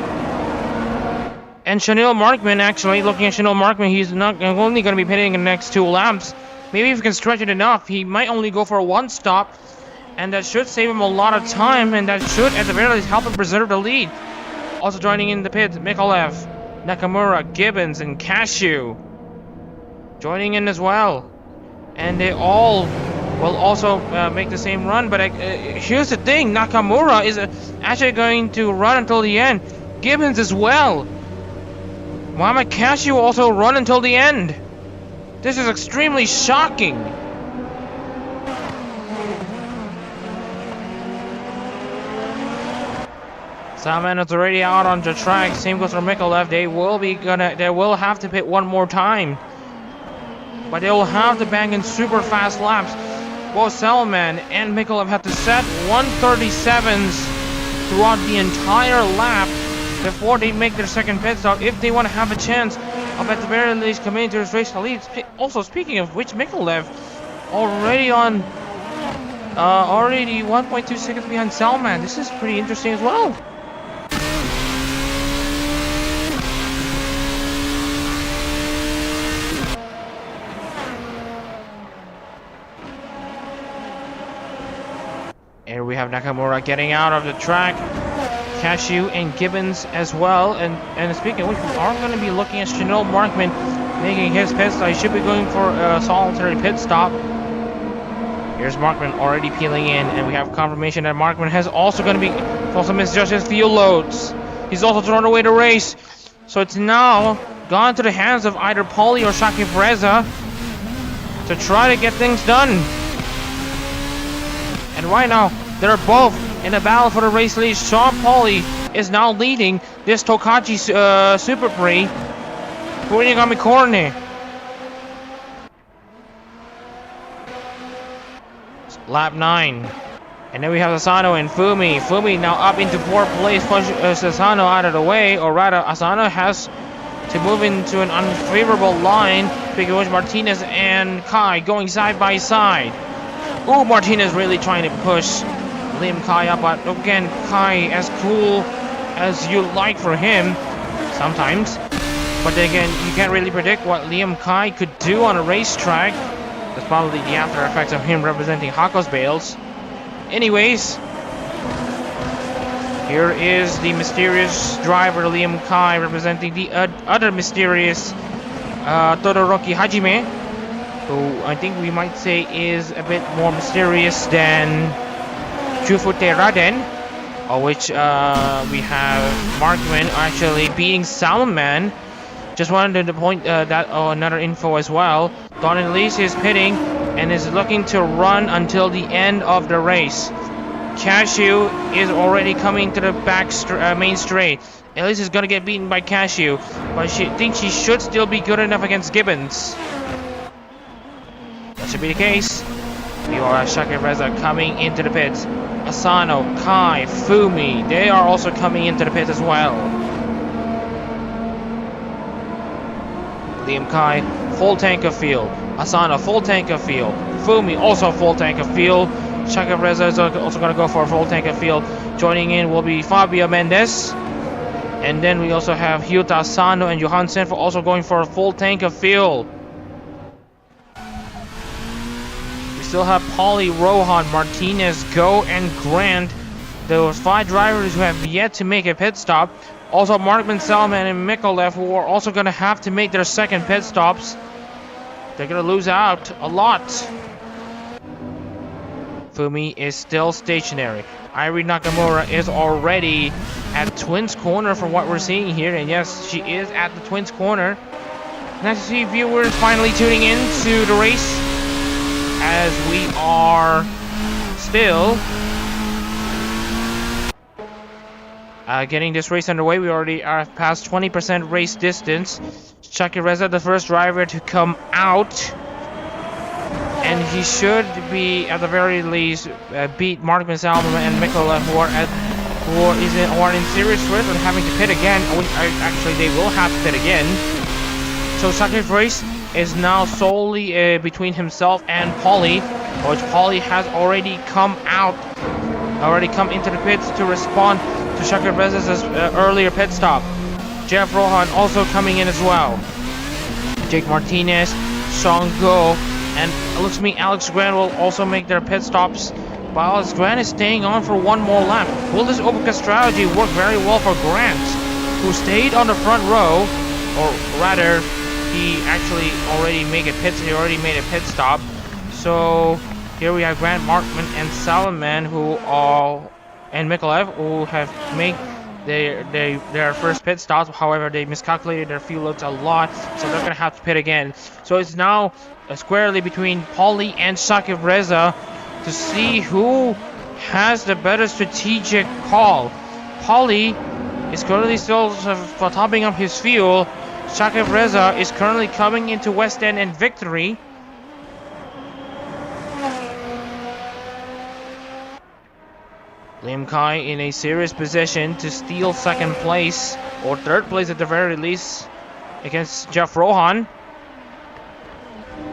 And Chanel Markman, actually, looking at Chanel Markman, he's not only going to be pitting in the next 2 laps. Maybe if he can stretch it enough, he might only go for 1 stop, and that should save him a lot of time, and that should at the very least help him preserve the lead. Also joining in the pit, Mikolev, Nakamura, Gibbons, and Cashew joining in as well. And they all will also make the same run. But here's the thing, Nakamura is actually going to run until the end. Gibbons as well. Mohamed Cashew also run until the end. This is extremely shocking. Salman is already out on the track. Same goes for Mikolev. They will have to pit 1 more time. But they will have to bang in super fast laps. Both Salman and Mikolev have to set 137s throughout the entire lap before they make their second pit stop, if they want to have a chance of at the very least coming to this race to lead. Also, speaking of which, Mikolev already 1.2 seconds behind Salman. This is pretty interesting as well. And we have Nakamura getting out of the track, Cashew and Gibbons as well. And speaking of which, we are going to be looking at Chanel Markman making his pit stop. He should be going for a solitary pit stop. Here's Markman already peeling in, and we have confirmation that Markman has also misjudged his fuel loads. He's also thrown away the race. So it's now gone to the hands of either Pauly or Shaki Freza to try to get things done. And right now, they're both in a battle for the race lead. Sean Pauly is now leading this Tokachi Super Prix. Furinagami Corne. Lap 9. And then we have Asano and Fumi. Fumi now up into 4th place, push Asano out of the way. Or rather, Asano has to move into an unfavorable line because Martinez and Kai going side by side. Ooh, Martinez really trying to push Liam Kai up, but again, Kai as cool as you like for him sometimes. But then again, you can't really predict what Liam Kai could do on a racetrack. That's probably the after effects of him representing Hako's Bales. Anyways, here is the mysterious driver Liam Kai representing the other mysterious Todoroki Hajime, who I think we might say is a bit more mysterious than Chufute Raden, of which we have Markman actually beating Salman. Just wanted to point that another info as well. Don Elise is pitting and is looking to run until the end of the race. Cashew is already coming to the main straight. Elise is gonna get beaten by Cashew, but she thinks she should still be good enough against Gibbons. That should be the case. We will have Shaka Reza coming into the pits. Asano, Kai, Fumi, they are also coming into the pits as well. Liam Kai, full tank of fuel. Asano, full tank of fuel. Fumi, also full tank of fuel. Shaka Reza is also going to go for a full tank of fuel. Joining in will be Fabio Mendes. And then we also have Hyuta Asano and Johansen for also going for a full tank of fuel. We still have Pauly, Rohan, Martinez, Go, and Grant. Those 5 drivers who have yet to make a pit stop. Also Markman, Salman, and Mikolev, who are also going to have to make their second pit stops. They're going to lose out a lot. Fumi is still stationary. Irene Nakamura is already at Twins Corner from what we're seeing here. And yes, she is at the Twins Corner. Nice to see viewers finally tuning in to the race as we are still getting this race underway. We already are past 20% race distance. Shaki Reza, the first driver to come out. And he should be, at the very least, beat Markman Salman and Mikolev, who are in serious risk of having to pit again. Actually, they will have to pit again. So Shaki's race is now solely between himself and Pauly, which Pauly has already come into the pits to respond to Shaka Reza's earlier pit stop. Jeff Rohan also coming in as well. Jake Martinez, Sean Go, and it looks to me Alex Grant will also make their pit stops. But Alex Grant is staying on for one more lap. Will this overcut strategy work very well for Grant, who stayed on the front row, or rather, he actually already made a pit stop. So here we have Grant, Markman, and Salman, and Mikolev, who have made their first pit stops. However, they miscalculated their fuel loads a lot, so they're gonna have to pit again. So it's now squarely between Pauly and Shaki Reza to see who has the better strategic call. Pauly is currently still topping up his fuel. Shaki Reza is currently coming into West End and victory. Liam Kai in a serious position to steal second place, or third place at the very least, against Jeff Rohan.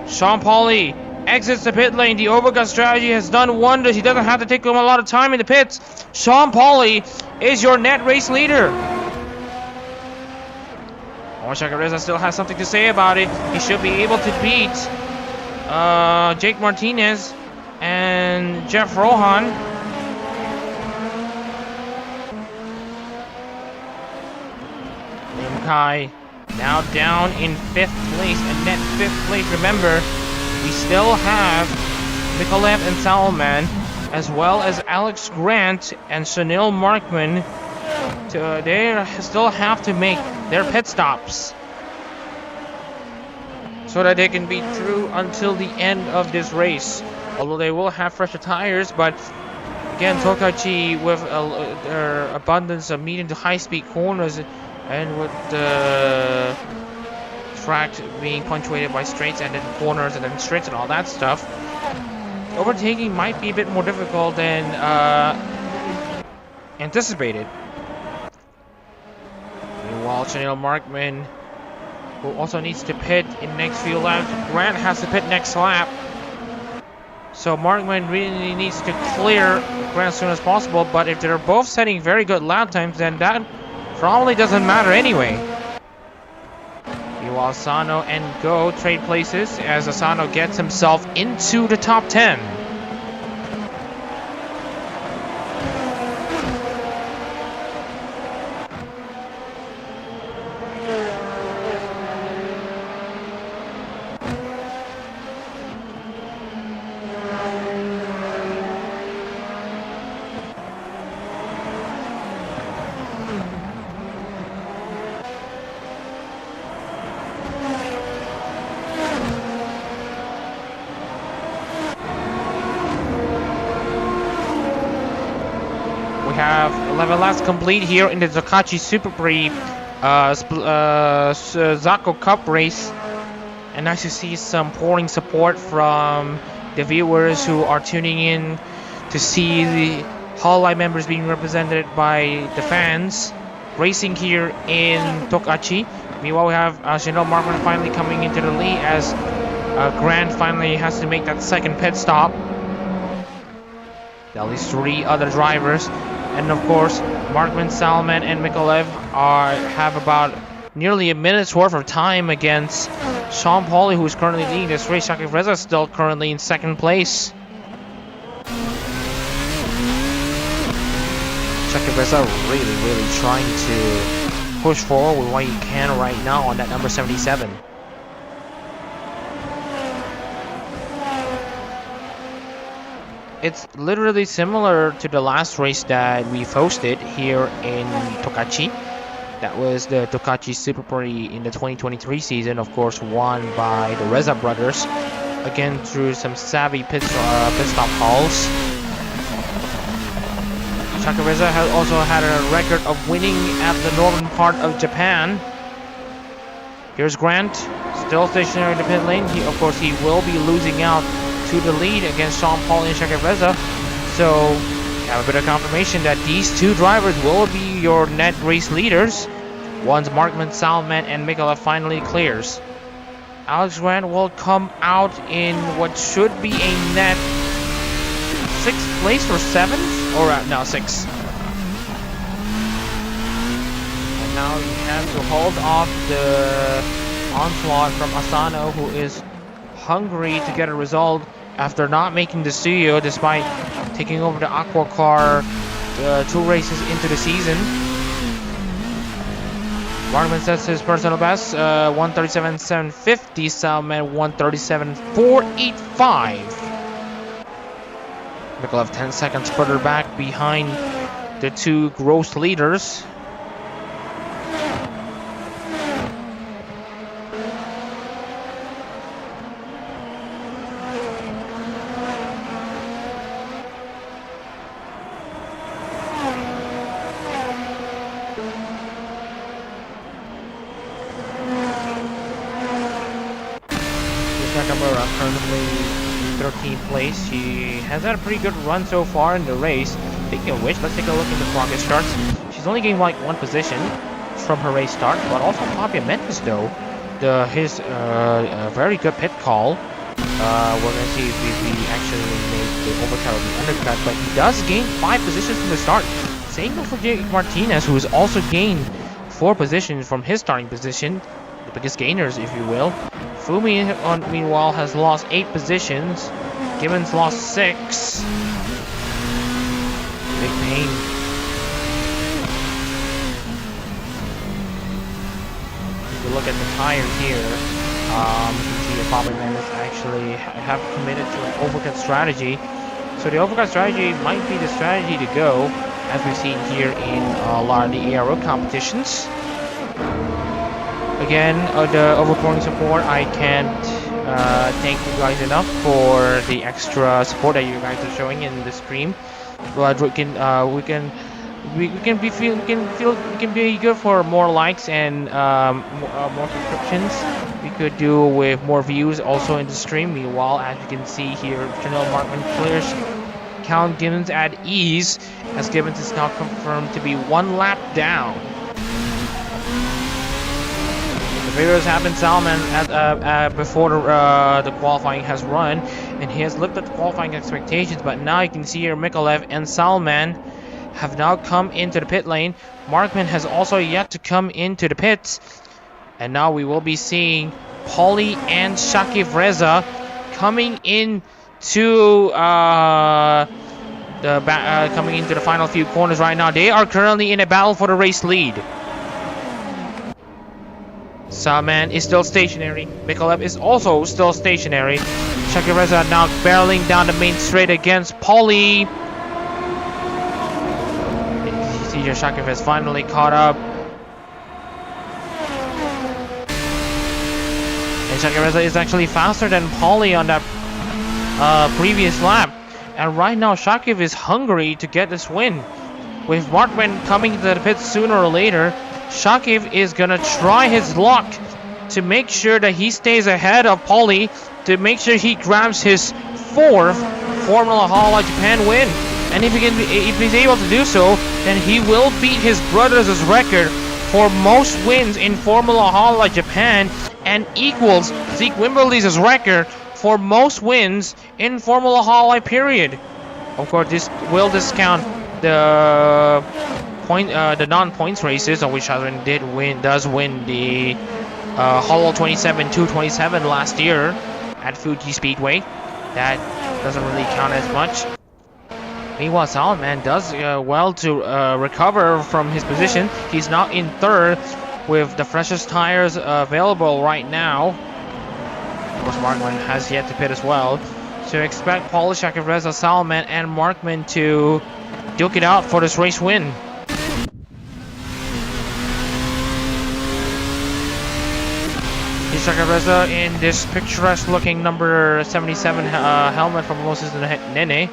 Sean Pauly exits the pit lane. The overcut strategy has done wonders. He doesn't have to take him a lot of time in the pits. Sean Pauly is your net race leader. Shaka Reza still has something to say about it. He should be able to beat Jake Martinez and Jeff Rohan. Liam Kai now down in 5th place, and net 5th place. Remember, we still have Mikolev and Salman, as well as Alex Grant and Sunil Markman. They still have to make their pit stops so that they can be through until the end of this race. Although they will have fresher tires, but again, Tokachi with their abundance of medium to high-speed corners, and with the track being punctuated by straights and then corners and then straights and all that stuff, overtaking might be a bit more difficult than anticipated. Meanwhile, Chanel Markman, who also needs to pit in the next few laps. Grant has to pit next lap. So Markman really needs to clear Grant as soon as possible, but if they're both setting very good lap times, then that probably doesn't matter anyway. Meanwhile, Asano and Go trade places as Asano gets himself into the top 10. 11 laps complete here in the Tokachi Super Pre Zako Cup race. And nice to see some pouring support from the viewers who are tuning in to see the Hololive members being represented by the fans racing here in Tokachi. Meanwhile, we have Chanel Markman finally coming into the lead as Grant finally has to make that second pit stop. At least 3 other drivers, and of course Markman, Salman and Mikolev have about nearly a minute's worth of time against Sean Pauly, who is currently leading this race. Shakib Reza is still currently in second place. Shakib Reza really trying to push forward with what he can right now on that number 77. It's literally similar to the last race that we've hosted here in Tokachi. That was the Tokachi Super Pre in the 2023 season, of course won by the Reza brothers, again through some savvy pit stop calls. Shaka Reza has also had a record of winning at the northern part of Japan. Here's Grant, still stationary in the pit lane. Of course, he will be losing out to the lead against Sean Paul and Shaka Reza. So, you have a bit of confirmation that these 2 drivers will be your net race leaders once Markman, Salman, and Mikola finally clears. Alex Grant will come out in what should be a net 6th place or 7th? Or no, 6th. And now he has to hold off the onslaught from Asano, who is hungry to get a result after not making the studio despite taking over the Aqua Car 2 races into the season. Markman sets his personal best, 137.750, Salman 137.485. Mikolev 10 seconds further back behind the 2 gross leaders. Nakamura currently in 13th place. He has had a pretty good run so far in the race. Speaking of which, let's take a look in the progress charts. She's only gained like 1 position from her race start, but also Fabio Mendes though, his very good pit call. We're gonna see if he actually made the overcut or the undercut, but he does gain 5 positions from the start. Same goes for Jake Martinez, who has also gained 4 positions from his starting position, the biggest gainers, if you will. Fumi, meanwhile, has lost 8 positions. Gibbons lost 6. Big pain. If you look at the tires here, you can see that Fabio Mendes actually have committed to an overcut strategy. So the overcut strategy might be the strategy to go, as we've seen here in a lot of the aero competitions. Again, the overpouring support, I can't thank you guys enough for the extra support that you guys are showing in the stream. But we can be good for more likes and more subscriptions. We could do with more views also in the stream. Meanwhile, as you can see here, Chanel Markman clears Count Gibbons at ease, as Gibbons is now confirmed to be 1 lap down. The videos have been Salman before the qualifying has run, and he has lived up to qualifying expectations. But now you can see here Mikolev and Salman have now come into the pit lane. Markman has also yet to come into the pits, and now we will be seeing Pauly and Shakib Reza coming in to coming into the final few corners right now. They are currently in a battle for the race lead. Salman is still stationary. Mikolev is also still stationary. Shakib Reza now barreling down the main straight against Pauly. You see here Shakib has finally caught up. And Shakib Reza is actually faster than Pauly on that previous lap. And right now Shakib is hungry to get this win. with Markman coming to the pits sooner or later, Shakib is gonna try his luck to make sure that he stays ahead of Paulie, to make sure he grabs his 4th Formula Hololive Japan win. And if he's able to do so, then he will beat his brother's record for most wins in Formula Hololive Japan and equals Zeke Wimberly's record for most wins in Formula Hololive period. Of course, this will discount the non-points races, on which Hazard does win the Holo 27-227 last year at Fuji Speedway. That doesn't really count as much. Meanwhile, Salman does well to recover from his position. He's now in 3rd with the freshest tires available right now. Of course, Markman has yet to pit as well. So expect Paulie, Shakivreza, Salman, and Markman to duke it out for this race win. Shakivreza in this picturesque looking number 77 helmet from Moses Nene.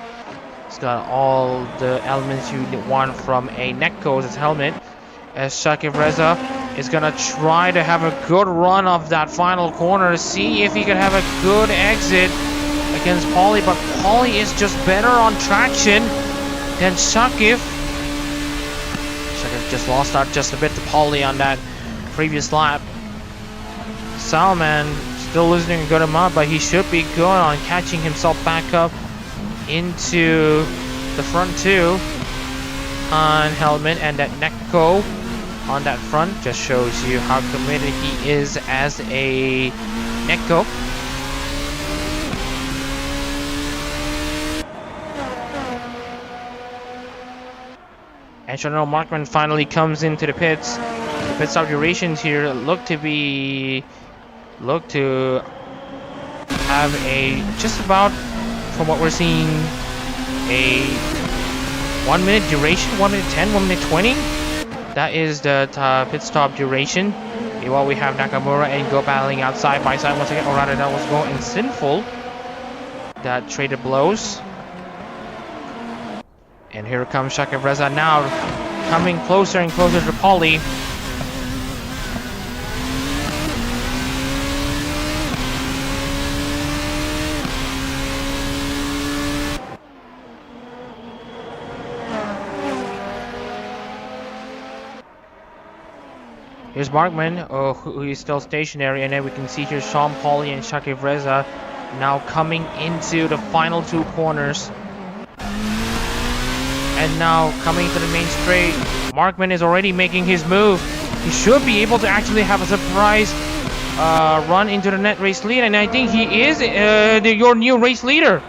It's got all the elements you want from a Netco's helmet. As Shakivreza is gonna try to have a good run of that final corner, see if he can have a good exit against Paulie, but Paulie is just better on traction than Shakib. Shakib just lost out just a bit to Paulie on that previous lap. Salman still losing a good amount, but he should be good on catching himself back up into the front 2 on helmet, and that Netco on that front just shows you how committed he is as a Netco. And Chanel Markman finally comes into the pits. The pit stop durations here look to have a just about, from what we're seeing, a 1 minute duration, 1 minute 10, 1 minute 20. That is the pit stop duration. Meanwhile, we have Nakamura and Go battling out side by side once again, or rather that was Go and Sinful that traded blows. And here comes Shakivreza now, coming closer and closer to Paulie. Here's Markman, who is still stationary, and then we can see here Sean Paulie and Shakivreza now coming into the final 2 corners. And now coming to the main straight, Markman is already making his move. He should be able to actually have a surprise run into the net race lead, and I think he is your new race leader.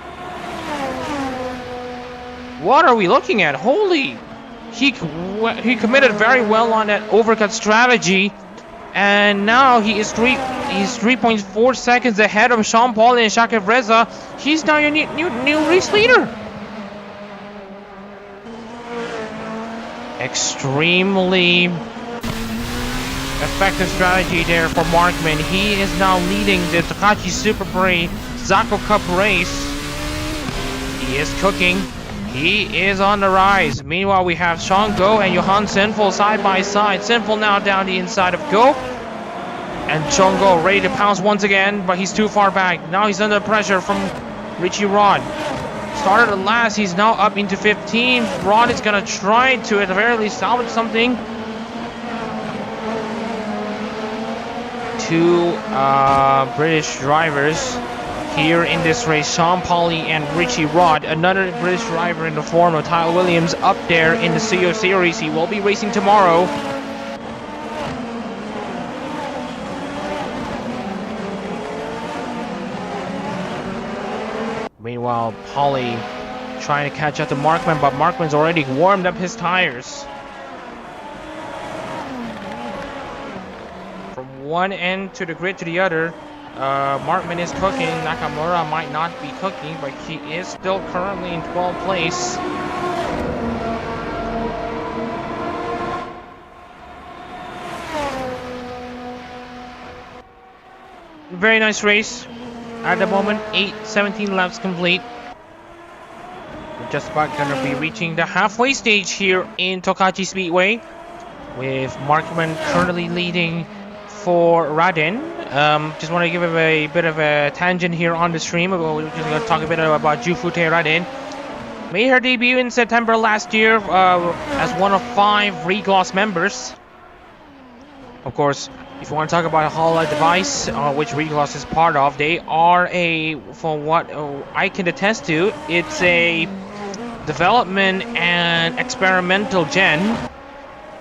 What are we looking at? Holy! He committed very well on that overcut strategy, and now he's 3.4 seconds ahead of Sean Paulie and Shakivreza. He's now your new race leader. Extremely effective strategy there for Markman. He is now leading the Tokachi Speedway Zako Cup race. He is cooking. He is on the rise. Meanwhile, we have Sean Go and Johan Sinful side by side. Sinful now down the inside of Go. And Sean Go ready to pounce once again, but he's too far back. Now he's under pressure from Richie Rod. Started at last, he's now up into 15. Rod is gonna try to at the very least salvage something. 2 British drivers here in this race, Sean Paulie and Richie Rod. Another British driver in the form of Tyler Williams up there in the CO series. He will be racing tomorrow. Meanwhile, Paulie trying to catch up to Markman, but Markman's already warmed up his tires. From one end to the grid to the other, Markman is cooking. Nakamura might not be cooking, but he is still currently in 12th place. Very nice race. At the moment, 17 laps complete. We're just about gonna be reaching the halfway stage here in Tokachi Speedway, with Markman currently leading for Raden. Just want to give a bit of a tangent here on the stream. We're just going to talk a bit about Jufute Raden. Made her debut in September last year as one of 5 Regloss members. Of course, if you want to talk about a Hololive device, which Regloss is part of, they are for what I can attest to, it's a development and experimental gen.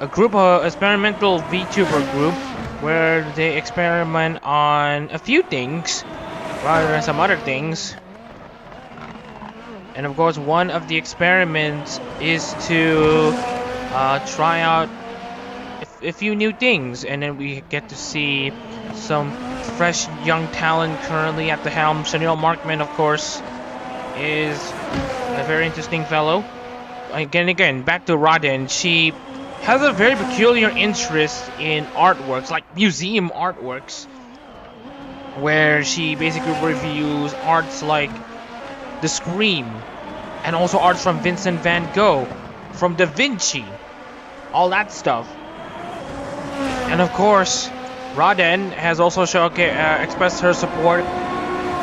A group of experimental VTuber group where they experiment on a few things rather than some other things. And of course, one of the experiments is to try out a few new things, and then we get to see some fresh young talent currently at the helm. Chanel Markman, of course, is a very interesting fellow. Again, back to Raden. She has a very peculiar interest in artworks, like museum artworks, where she basically reviews arts like The Scream, and also art from Vincent van Gogh, from Da Vinci, all that stuff. And of course, Raden has also expressed her support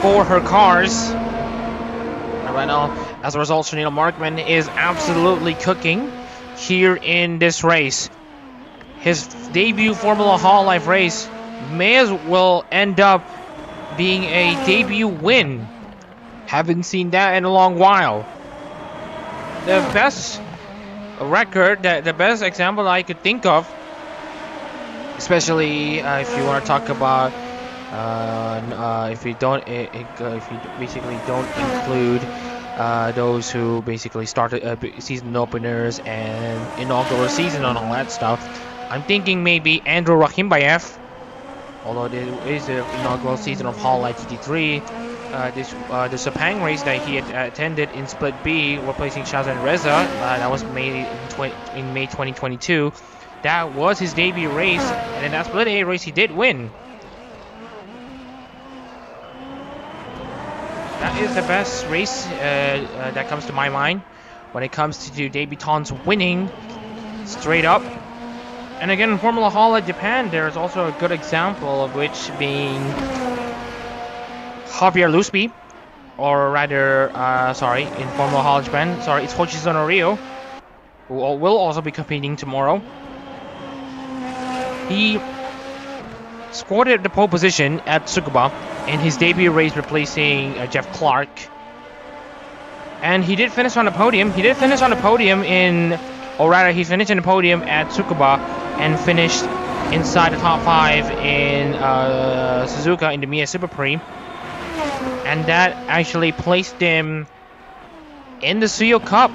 for her cars. And right now, as a result, Chanel Markman is absolutely cooking here in this race. His debut Formula Hololive race may as well end up being a debut win. Haven't seen that in a long while. The best record, the best example I could think of, especially if you want to talk about if you basically don't include those who basically started season openers and inaugural season and all that stuff. I'm thinking maybe Andrew Rahimbayev, although there is the inaugural season of Hololive GT3. The Sepang race that he had attended in Split B, replacing Shazan Reza, that was made in May 2022. That was his debut race, and in that Split A race he did win. That is the best race that comes to my mind when it comes to debutants winning straight up. And again, in Formula Hololive Japan, there is also a good example of which being Javier Lusby, or rather, in Formula Hololive Japan, it's Hochizono Ryo, who will also be competing tomorrow. He scored the pole position at Tsukuba in his debut race, replacing Jeff Clark. And he did finish on the podium. He finished in the podium at Tsukuba and finished inside the top 5 in Suzuka in the Mia Super Prix. And that actually placed him in the Suyo Cup.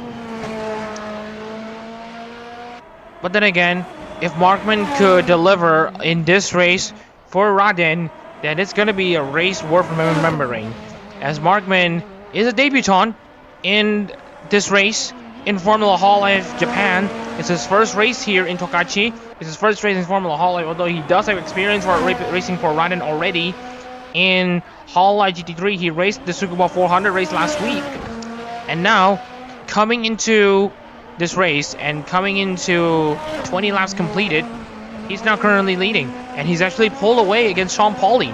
But then again, if Markman could deliver in this race for Raden, then it's going to be a race worth remembering, as Markman is a debutant in this race in Formula Hololive Japan. It's his first race here in Tokachi. It's his first race in Formula Hololive, although he does have experience for racing for Raden already in Hololive GT3. He raced the Tsukuba 400 race last week, and now coming into this race and coming into 20 laps completed, he's now currently leading, and he's actually pulled away against Sean Pauli.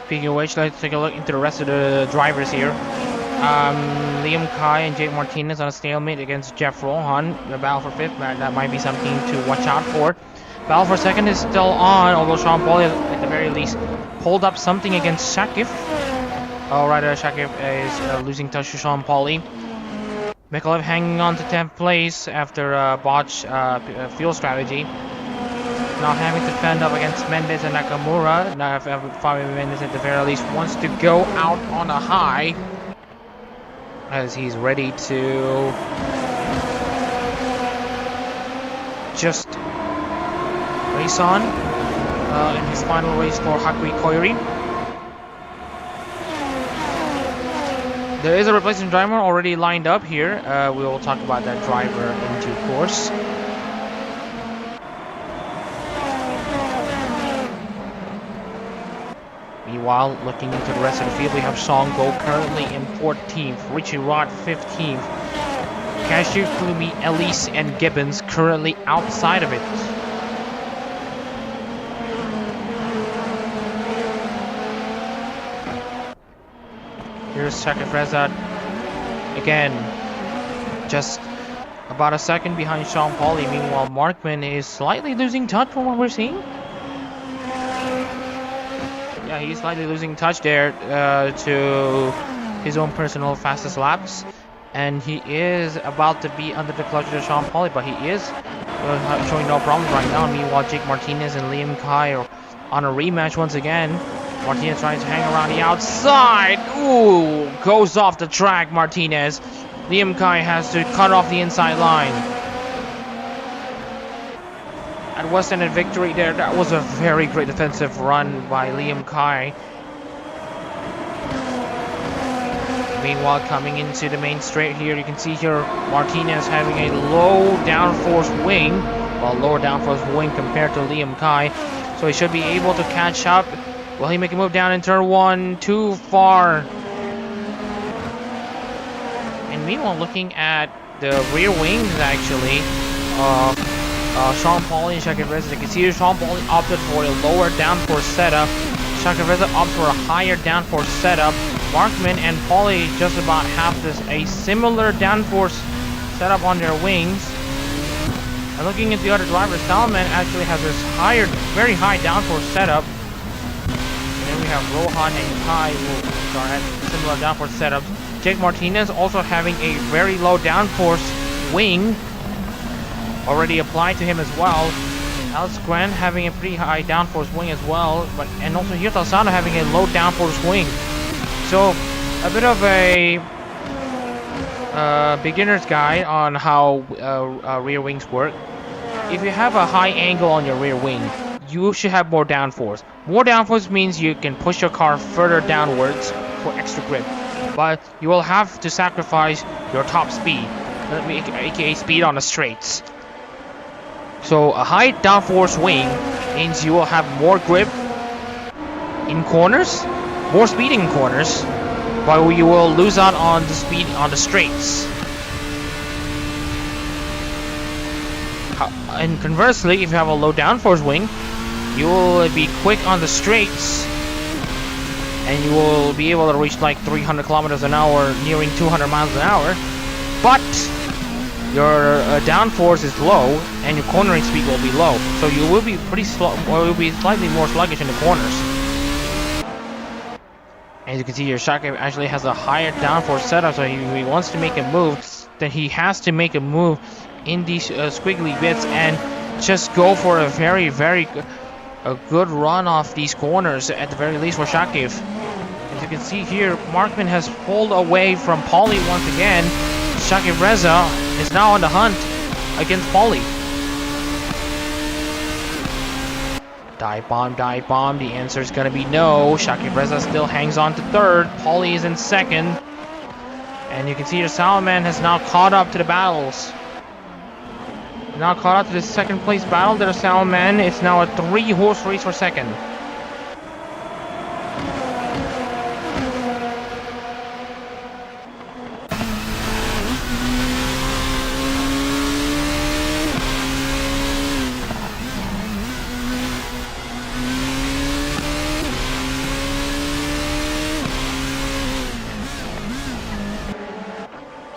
Speaking of which, let's take a look into the rest of the drivers here. Liam Kai and Jake Martinez on a stalemate against Jeff Rohan. The battle for 5th, that might be something to watch out for. Battle for 2nd is still on, although Sean Pauli at the very least pulled up something against Shakif. Alright, Shakib is losing touch to Sean Pauli. Mikhailov hanging on to 10th place after botch fuel strategy. Now having to fend up against Mendes and Nakamura. Now Fabio Mendes at the very least wants to go out on a high, as he's ready to just race on in his final race for Hakui Koiri. There is a replacement driver already lined up here. We will talk about that driver in due course. Meanwhile, looking into the rest of the field, we have Songo currently in 14th, Richie Rod 15th, Cashew, Klumi, Elise, and Gibbons currently outside of it. Here's Chakafreza again, just about a second behind Sean Pauli. Meanwhile, Markman is slightly losing touch from what we're seeing. Yeah, he's slightly losing touch there to his own personal fastest laps. And he is about to be under the clutch of Sean Pauli, but he is showing no problems right now. Meanwhile, Jake Martinez and Liam Kai are on a rematch once again. Martinez trying to hang around the outside. Ooh, goes off the track, Martinez. Liam Kai has to cut off the inside line. At West End victory there, that was a very great defensive run by Liam Kai. Meanwhile, coming into the main straight here, you can see here Martinez having a low downforce wing. Well, lower downforce wing compared to Liam Kai. So he should be able to catch up. Will he make a move down in turn 1? Too far. And meanwhile, looking at the rear wings actually, Sean Pauli and Chakafreza, you can see here Sean Pauli opted for a lower downforce setup. Chakafreza opted for a higher downforce setup. Markman and Pauli just about have a similar downforce setup on their wings. And looking at the other drivers, Salman actually has this higher, very high downforce setup. And then we have Rohan and Kai who are at similar downforce setups. Jake Martinez also having a very low downforce wing already applied to him as well. Alex Grant having a pretty high downforce wing as well, and also Hirota Asano having a low downforce wing. So a bit of a beginner's guide on how rear wings work. If you have a high angle on your rear wing, you should have more downforce. More downforce means you can push your car further downwards for extra grip, but you will have to sacrifice your top speed, aka speed on the straights. So a high downforce wing means you will have more grip in corners, more speed in corners, but you will lose out on the speed on the straights. And conversely, if you have a low downforce wing, you will be quick on the straights, and you will be able to reach like 300 kilometers an hour, nearing 200 miles an hour, but your downforce is low, and your cornering speed will be low, so you will be pretty slow, or you'll be slightly more sluggish in the corners. As you can see here, Shaka actually has a higher downforce setup, so he wants to make a move, then he has to make a move in these squiggly bits and just go for a very good run off these corners at the very least for Shakiv. As you can see here, Markman has pulled away from Pauli once again. Shakiv Reza is now on the hunt against Pauli. Dive bomb. The answer is gonna be no. Shakiv Reza still hangs on to third. Pauli is in second. And you can see here Salman has now caught up to the battles. Now caught up to the second place battle. There's Salman. It's now a 3-horse race for second.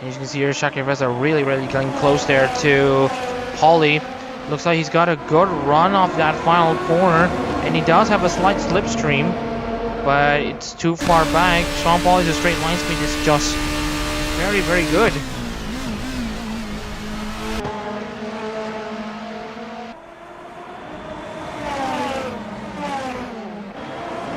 As you can see here, Shakiv Reza really getting close there to Pauli. Looks like he's got a good run off that final corner, and he does have a slight slipstream. but it's too far back. Sean Pauly's straight line speed is just very, very good.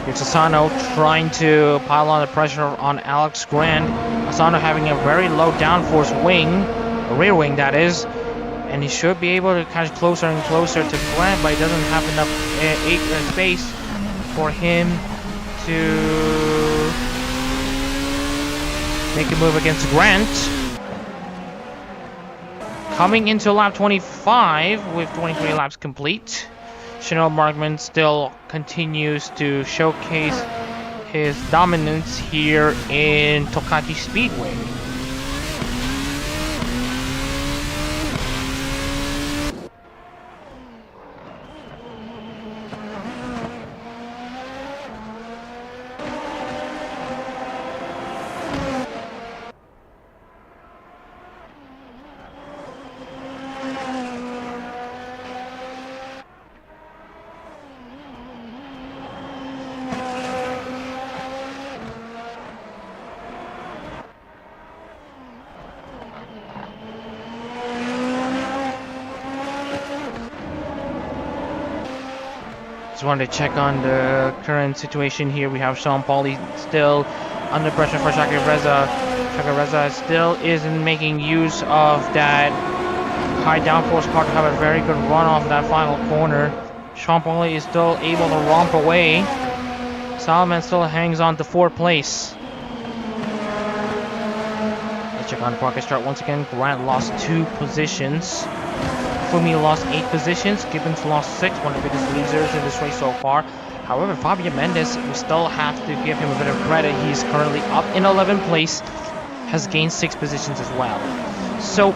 Here's Asano trying to pile on the pressure on Alex Grant. Asano having a very low downforce wing, a rear wing that is, and he should be able to catch closer and closer to Grant, but he doesn't have enough space for him to make a move against Grant. Coming into lap 25 with 23 laps complete, Chanel Markman still continues to showcase his dominance here in Tokachi Speedway. Just wanted to check on the current situation here. We have Sean Pauly still under pressure for Shakir Reza. Shakir Reza still isn't making use of that high downforce car to have a very good run off that final corner. Sean Pauly is still able to romp away. Salman still hangs on to 4th place. Let's check on the pocket start once again. Grant lost 2 positions. Fumi lost 8 positions, Gibbons lost 6, one of the biggest losers in this race so far. However, Fabio Mendes, we still have to give him a bit of credit. He's currently up in 11th place, has gained 6 positions as well. So,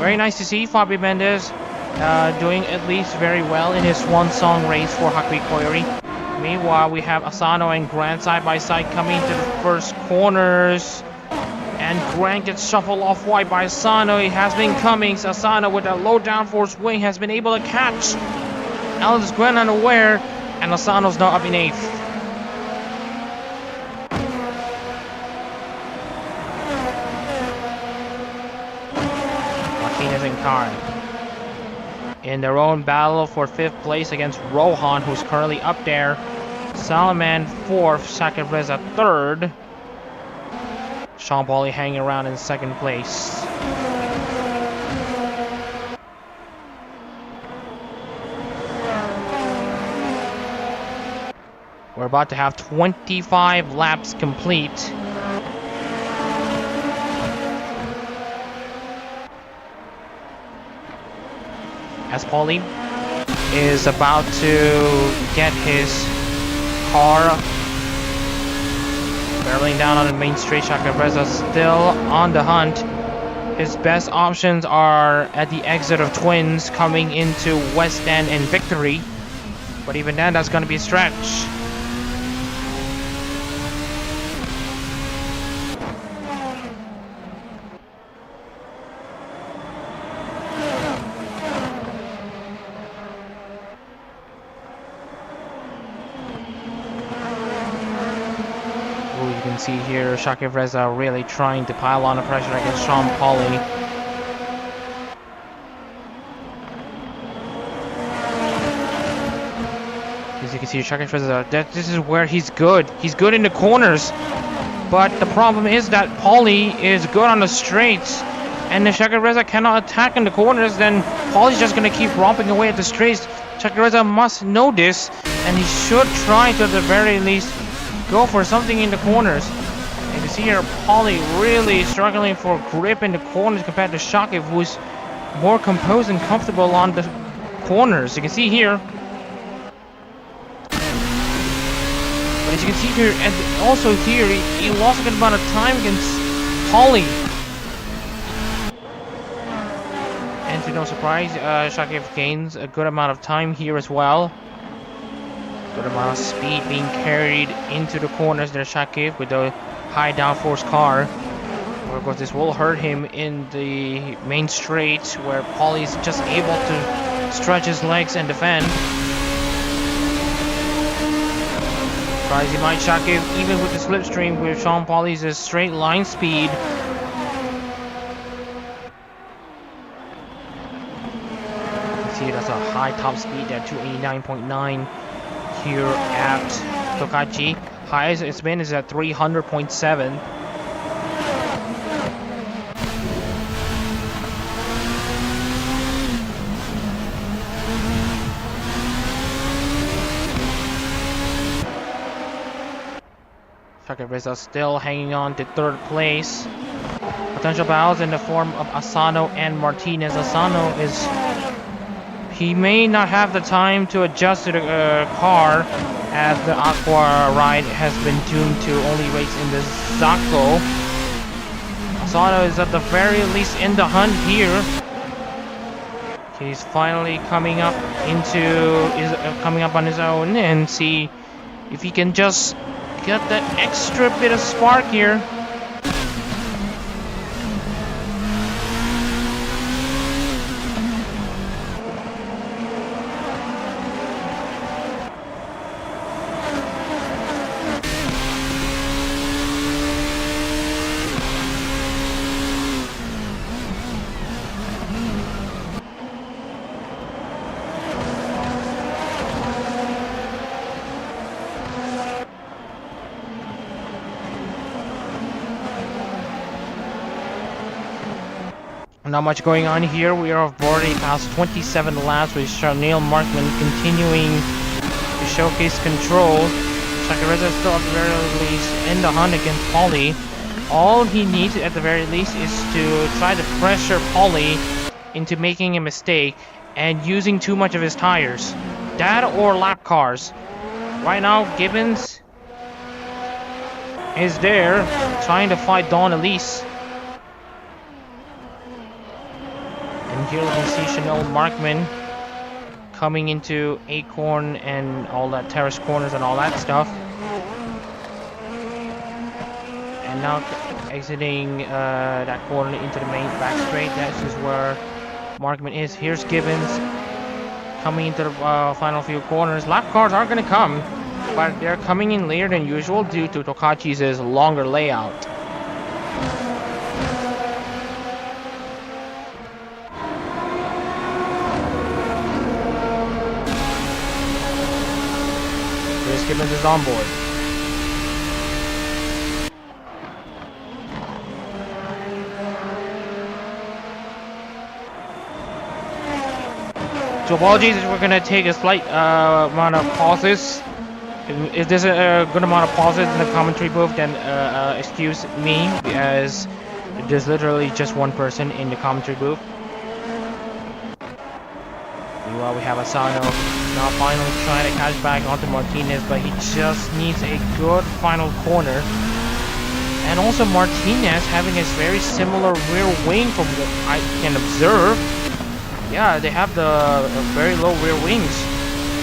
very nice to see Fabio Mendes doing at least very well in his one-song race for Hakui Koyori. Meanwhile, we have Asano and Grant side by side coming to the first corners. And Grant gets shuffled off wide by Asano. He has been coming. Asano with a low downforce wing has been able to catch Alex Grant unaware. And Asano's now up in 8th. Martinez and Carz in their own battle for 5th place against Rohan, who's currently up there. Salman 4th, Shakir Reza 3rd. Sean Pauly hanging around in 2nd place. We're about to have 25 laps complete. As Pauly is about to get his car barreling down on the main straight, Shakir Reza still on the hunt. His best options are at the exit of Twins coming into West End and Victory. But even then, that's going to be a stretch. See here, Shakir Reza really trying to pile on the pressure against Sean Pauly. As you can see, Shakir Reza, this is where he's good. He's good in the corners, but the problem is that Pauly is good on the straights, and if Shakir Reza cannot attack in the corners, then Pauly's just going to keep romping away at the straights. Shakir Reza must know this, and he should try to, at the very least, go for something in the corners. You can see here Pauly really struggling for grip in the corners compared to Shakir, who's more composed and comfortable on the corners. You can see here. But as you can see here, and also here, he lost a good amount of time against Pauly. And to no surprise, Shakir gains a good amount of time here as well. Good amount of speed being carried into the corners there, Shakir, with the high downforce car. Of course, this will hurt him in the main straight, where Pauly is just able to stretch his legs and defend. Tries he might shock it even with the slipstream with Sean Pauly's straight line speed. See, that's a high top speed at 289.9 here at Tokachi. Highest it's been is at 300.7. Takerusa still hanging on to third place. Potential battles in the form of Asano and Martinez. Asano he may not have the time to adjust to the car, as the Aqua ride has been tuned to only race in the Zako. Asano is at the very least in the hunt here. He's finally coming up on his own, and see if he can just get that extra bit of spark here. Not much going on here. We are already past 27 laps with Charnel Markman continuing to showcase control. Takerusa is still at the very least in the hunt against Pauly. All he needs at the very least is to try to pressure Pauly into making a mistake and using too much of his tires. That or lap cars. Right now, Gibbons is there trying to fight Dawn Elise. And here we can see Chanel Markman coming into Acorn and all that terrace corners and all that stuff. And now exiting that corner into the main back straight. That's just where Markman is. Here's Gibbons coming into the final few corners. Lap cars are going to come, but they're coming in later than usual due to Tokachi's longer layout. Gibbons is on board. So apologies if we're going to take a slight amount of pauses. If there's a good amount of pauses in the commentary booth, then excuse me, as there's literally just one person in the commentary booth. Meanwhile, we have Asano now finally trying to catch back onto Martinez, but he just needs a good final corner. And also Martinez having a very similar rear wing from what I can observe. Yeah, they have the very low rear wings.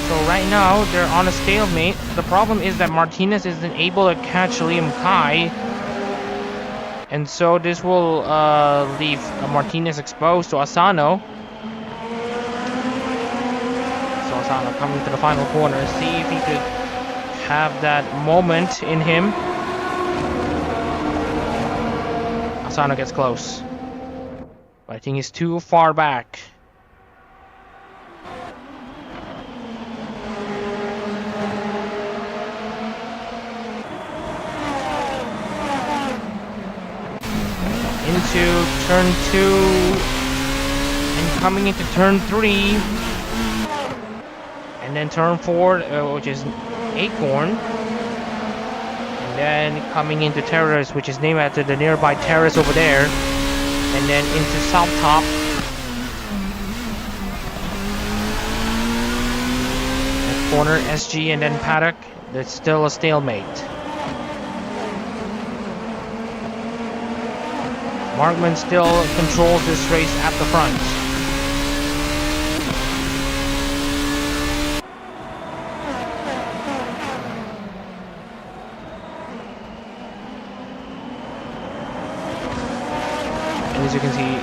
So right now, they're on a stalemate. The problem is that Martinez isn't able to catch Liam Kai. And so this will leave Martinez exposed to Asano. Asano coming to the final corner, see if he could have that moment in him. Asano gets close, but I think he's too far back. Into turn 2 and coming into turn 3. And then turn 4, which is Acorn. And then coming into Terrace, which is named after the nearby terrace over there. And then into South Top. At corner, SG, and then Paddock. That's still a stalemate. Markman still controls this race at the front. As you can see,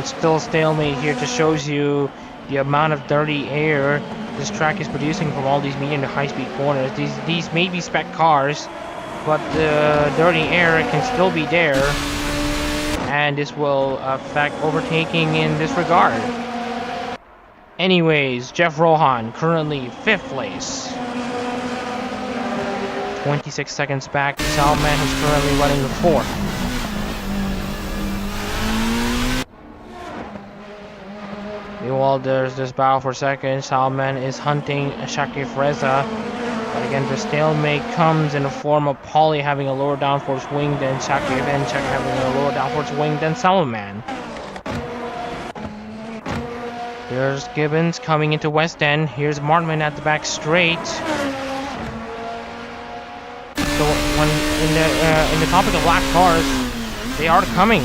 it's still a stalemate here. Just shows you the amount of dirty air this track is producing from all these medium to high-speed corners. These may be spec cars, but the dirty air can still be there, and this will affect overtaking in this regard. Anyways, Jeff Rohan currently 5th place. 26 seconds back, Salman who's currently running the 4th. Meanwhile, there's this battle for second. Salman is hunting Shakif Reza. But again, the stalemate comes in the form of Pauly having a lower downforce wing than Shakif, and Shakif having a lower downforce wing than Salman. Here's Gibbons coming into West End. Here's Martman at the back straight. So when in the topic of black cars, they are coming.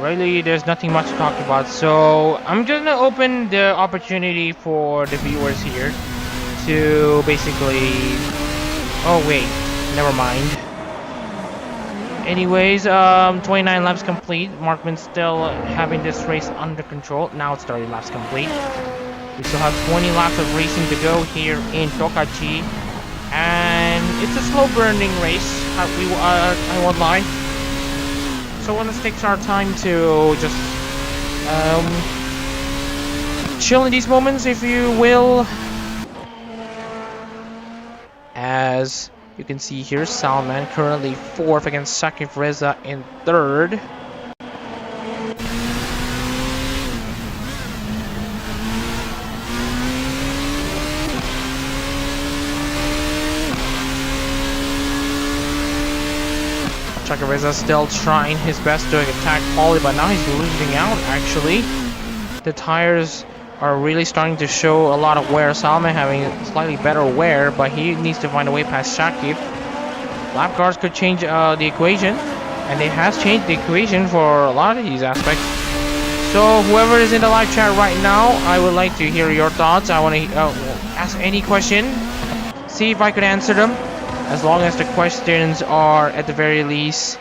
Really, there's nothing much to talk about, so I'm just gonna open the opportunity for the viewers here to basically... Oh wait, never mind. Anyways, 29 laps complete. Markman's still having this race under control. Now it's 30 laps complete. We still have 20 laps of racing to go here in Tokachi, and it's a slow burning race. I won't lie. So let's take our time to just chill in these moments, if you will. As you can see here, Salman currently 4th against Shakif Reza in 3rd. Shakif Reza still trying his best to attack Pauly, but now he's losing out actually. The tires are really starting to show a lot of wear. Salman having slightly better wear, but he needs to find a way past Shakif. Lap cars could change the equation, and it has changed the equation for a lot of these aspects. So whoever is in the live chat right now, I would like to hear your thoughts. I want to ask any question, see if I could answer them, as long as the questions are at the very least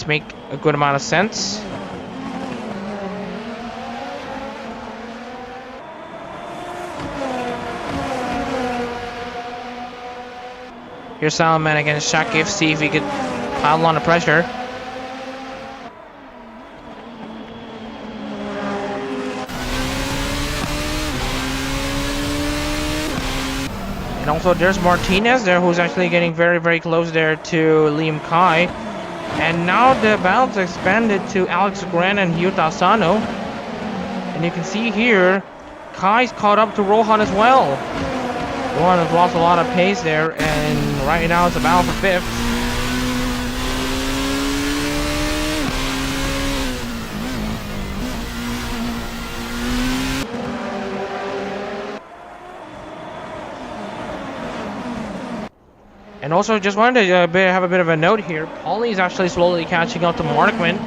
make a good amount of sense. Here's Salman against Shakif, see if he could pile on the pressure. And also there's Martinez there, who's actually getting very, very close there to Liam Kai. And now the battle's expanded to Alex Grant and Hyuta Asano. And you can see here, Kai's caught up to Rohan as well. Rohan has lost a lot of pace there, and right now it's a battle for 5th. And also, just wanted to have a bit of a note here. Pauly is actually slowly catching up to Markman.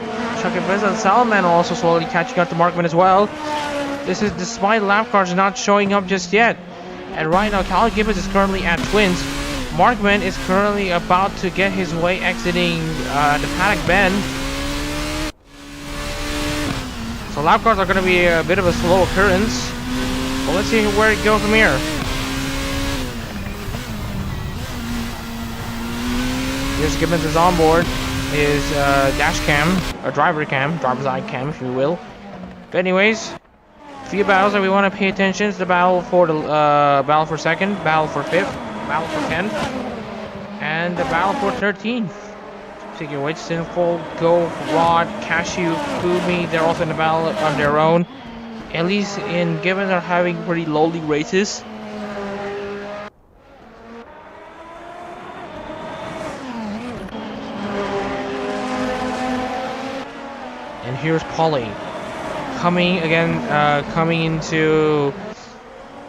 Shakif Reza and Salman are also slowly catching up to Markman as well. This is despite lap cars not showing up just yet. And right now, Cal Gibbons is currently at Twins. Markman is currently about to get his way exiting the paddock bend. So lap cars are going to be a bit of a slow occurrence. But let's see where it goes from here. Here's Gibbons is on board his dash cam, or driver's eye cam, if you will. But anyways, a few battles that we want to pay attention is the battle for the battle for 2nd, battle for 5th, battle for 10th, and the battle for 13th. Figure White, Sinful, Go, Rod, Cashew, Fumi, they're also in the battle on their own. At least in Gibbons are having pretty lowly races. Here's Pauly coming again, coming into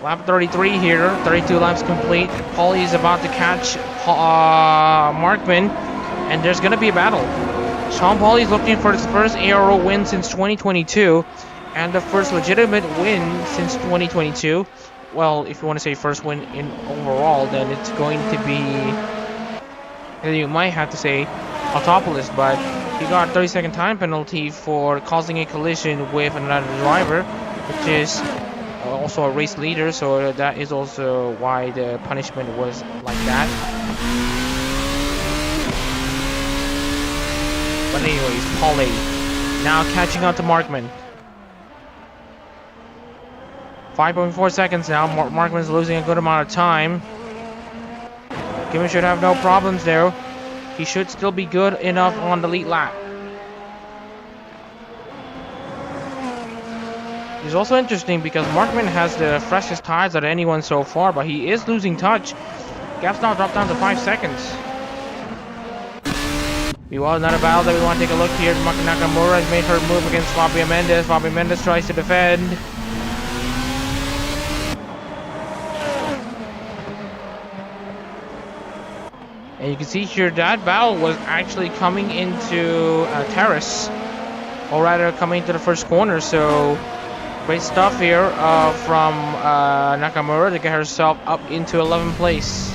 Lap 33 here, 32 laps complete. Paulie is about to catch Markman, and there's going to be a battle. Sean Paulie is looking for his first ARO win since 2022, and the first legitimate win since 2022. Well, if you want to say first win in overall, then it's going to be, you might have to say Autopolis, but he got a 30-second time penalty for causing a collision with another driver, which is also a race leader, so that is also why the punishment was like that. But anyways, Paulie now catching up to Markman. 5.4 seconds now. Markman's losing a good amount of time. Kimmy should have no problems there. He should still be good enough on the lead lap. It's also interesting because Markman has the freshest tires of anyone so far, but he is losing touch. Gap's now dropped down to 5 seconds. Meanwhile, another battle that we want to take a look here. Nakamura has made her move against Fabio Mendes. Fabio Mendes tries to defend. And you can see here that battle was actually coming into terrace, or rather coming into the first corner, so great stuff here from Nakamura to get herself up into 11th place.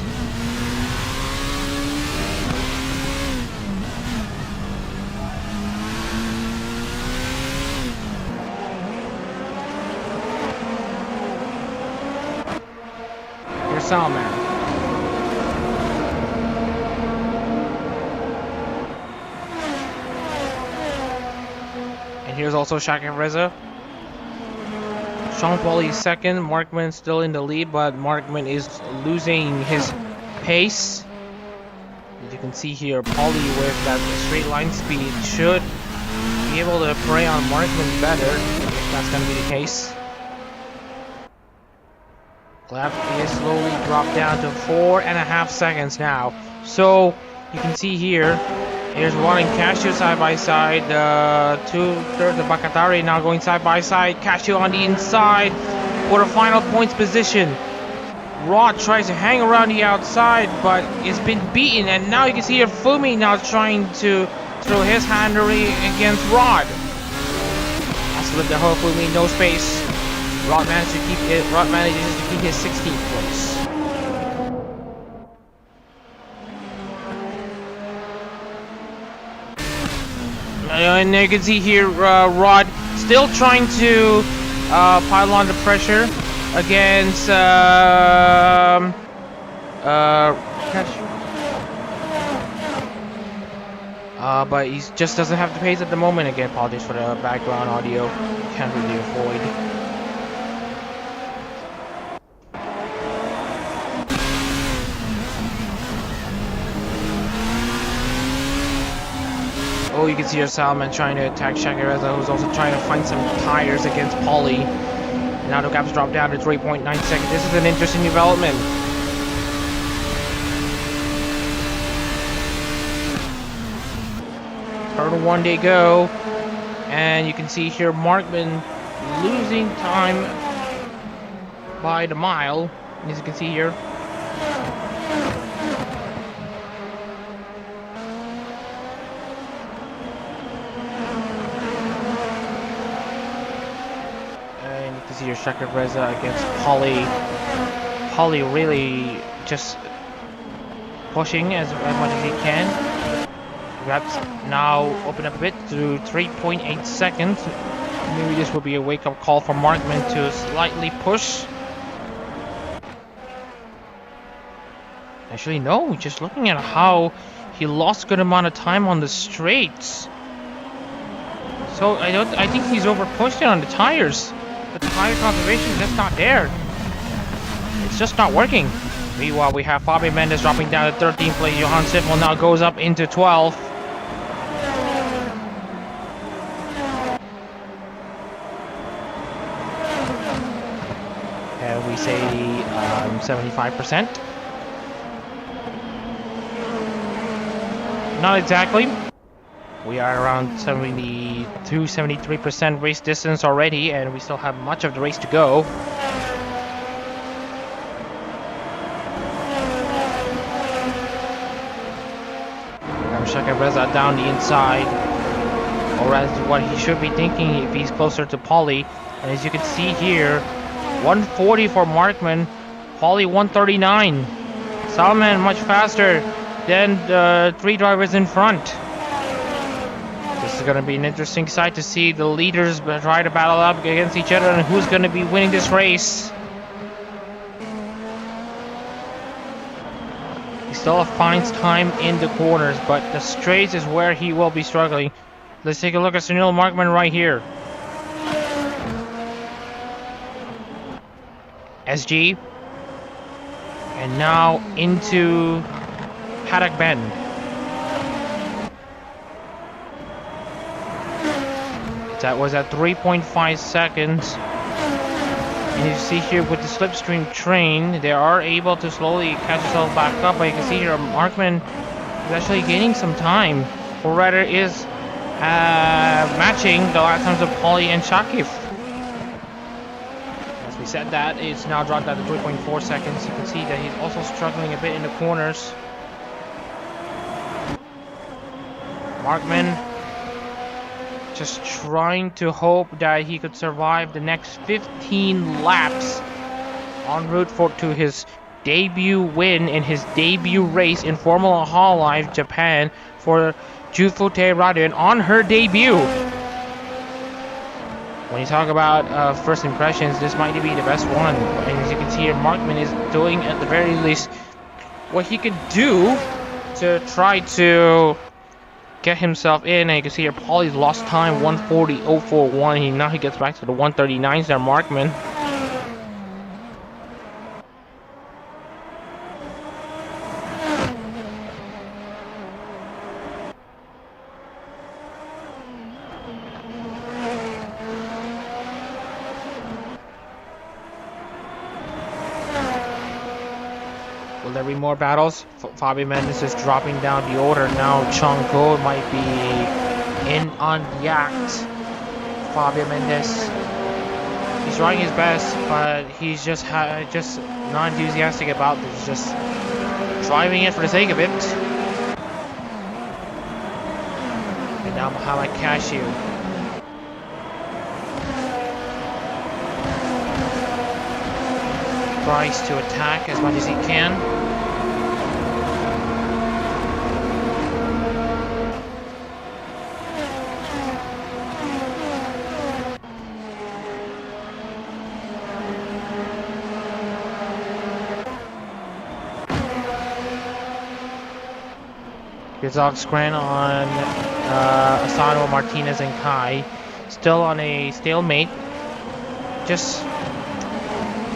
Here's Salman. And here's also Shaka Reza. Sean Paulie is second, Markman still in the lead, but Markman is losing his pace. As you can see here, Paulie with that straight line speed should be able to prey on Markman better, if that's going to be the case. Lap is slowly dropped down to 4.5 seconds now. So you can see here, here's Rod and Cashew side by side. Two-thirds of Bakatari now going side by side. Cashew on the inside for the final points position. Rod tries to hang around the outside, but it's been beaten. And now you can see here Fumi now trying to throw his hand against Rod. Has to lift the whole Fumi, no space. Rod manages to keep his 16th place. And you can see here Rod still trying to pile on the pressure against but he just doesn't have the pace at the moment. Again, apologies for the background audio, can't really avoid. Oh, you can see here Salman trying to attack Shakareza, who's also trying to find some tires against Paulie. Now the gap's dropped down to 3.9 seconds. This is an interesting development. Turn 1 day go. And you can see here Markman losing time by the mile. As you can see here. See your Shaka Reza against Paulie. Paulie really just pushing as much as he can. Gaps now open up a bit to 3.8 seconds. Maybe this will be a wake-up call for Markman to slightly push. Actually, no. Just looking at how he lost a good amount of time on the straights. So I think he's over-pushed it on the tires. The tire conservation is just not there. It's just not working. Meanwhile, we have Fabio Mendes dropping down to 13th place. Johan Siffel now goes up into 12th. And we say 75%. Not exactly. We are around 72-73% race distance already, and we still have much of the race to go. Chacareza down the inside, or as what he should be thinking if he's closer to Pauly. And as you can see here, 140 for Markman, Pauly 139. Salman much faster than the 3 drivers in front. This is going to be an interesting sight to see the leaders try to battle up against each other and who's going to be winning this race. He still finds time in the corners, but the straights is where he will be struggling. Let's take a look at Sunil Markman right here. SG. And now into Paddock Bend. That was at 3.5 seconds. And you see here with the slipstream train, they are able to slowly catch themselves back up. But you can see here Markman is actually gaining some time, or rather is matching the last times of Pauly and Shakif. As we said that, it's now dropped down to 3.4 seconds. You can see that he's also struggling a bit in the corners. Markman just trying to hope that he could survive the next 15 laps en route to his debut win in his debut race in Formula Hololive Japan for Jufute Radon on her debut. When you talk about first impressions, this might be the best one. And as you can see here, Markman is doing at the very least what he could do to try to get himself in. And you can see here Pauly's lost time 140.041. Now he gets back to the 139s there, Markman. Will there be more battles? Fabio Mendes is dropping down the order now. Chonko might be in on the act. Fabio Mendes, he's trying his best, but he's just not enthusiastic about this. Just driving it for the sake of it. And now Muhammad Cashew. Tries to attack as much as he can. Gazog Scran on Asano, Martinez, and Kai. Still on a stalemate. Just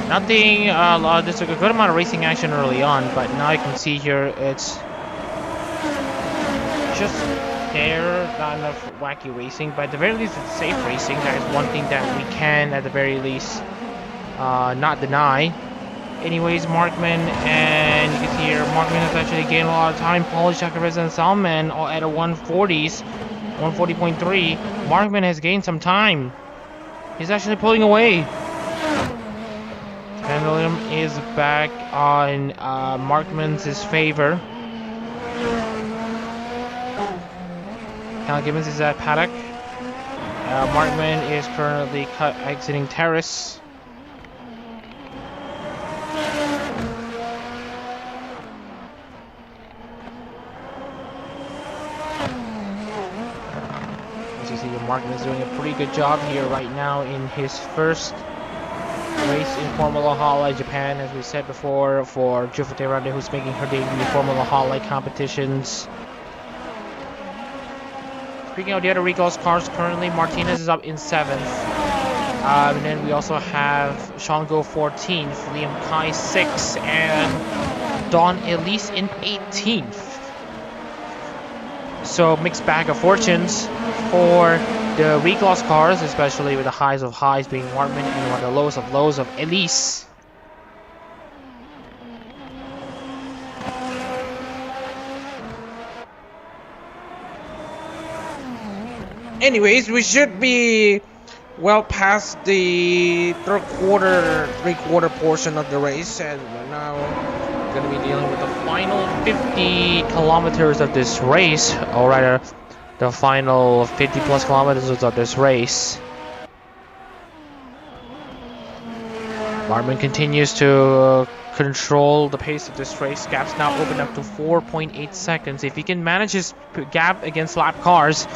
nothing, there's a good amount of racing action early on, but now you can see here it's just there, not enough wacky racing, but at the very least it's safe racing. That is one thing that we can at the very least not deny. Anyways, Markman, and you can see here Markman has actually gained a lot of time. Pauly, Chacarez, and Salman all at a 140s, 140.3. Markman has gained some time. He's actually pulling away. Pendulum is back on Markman's favor. Cal Gibbons is at paddock. Markman is currently exiting terrace. As you see, Markman is doing a pretty good job here right now in his first race in Formula Hololive Japan, as we said before, for Jufute Rande, who's making her debut in Formula Hololive competitions. Speaking of the other recalls cars, currently Martinez is up in 7th. And then we also have Shango 14th, Liam Kai 6th, and Don Elise in 18th. So mixed bag of fortunes for the reclass cars, especially with the highs of highs being Markman and one of the lows of Elise. Anyways, we should be well past the three-quarter portion of the race, and now going to be dealing with the final 50 kilometers of this race, or rather, the final 50 plus kilometers of this race. Markman continues to control the pace of this race. Gap's now opened up to 4.8 seconds. If he can manage his gap against lap cars,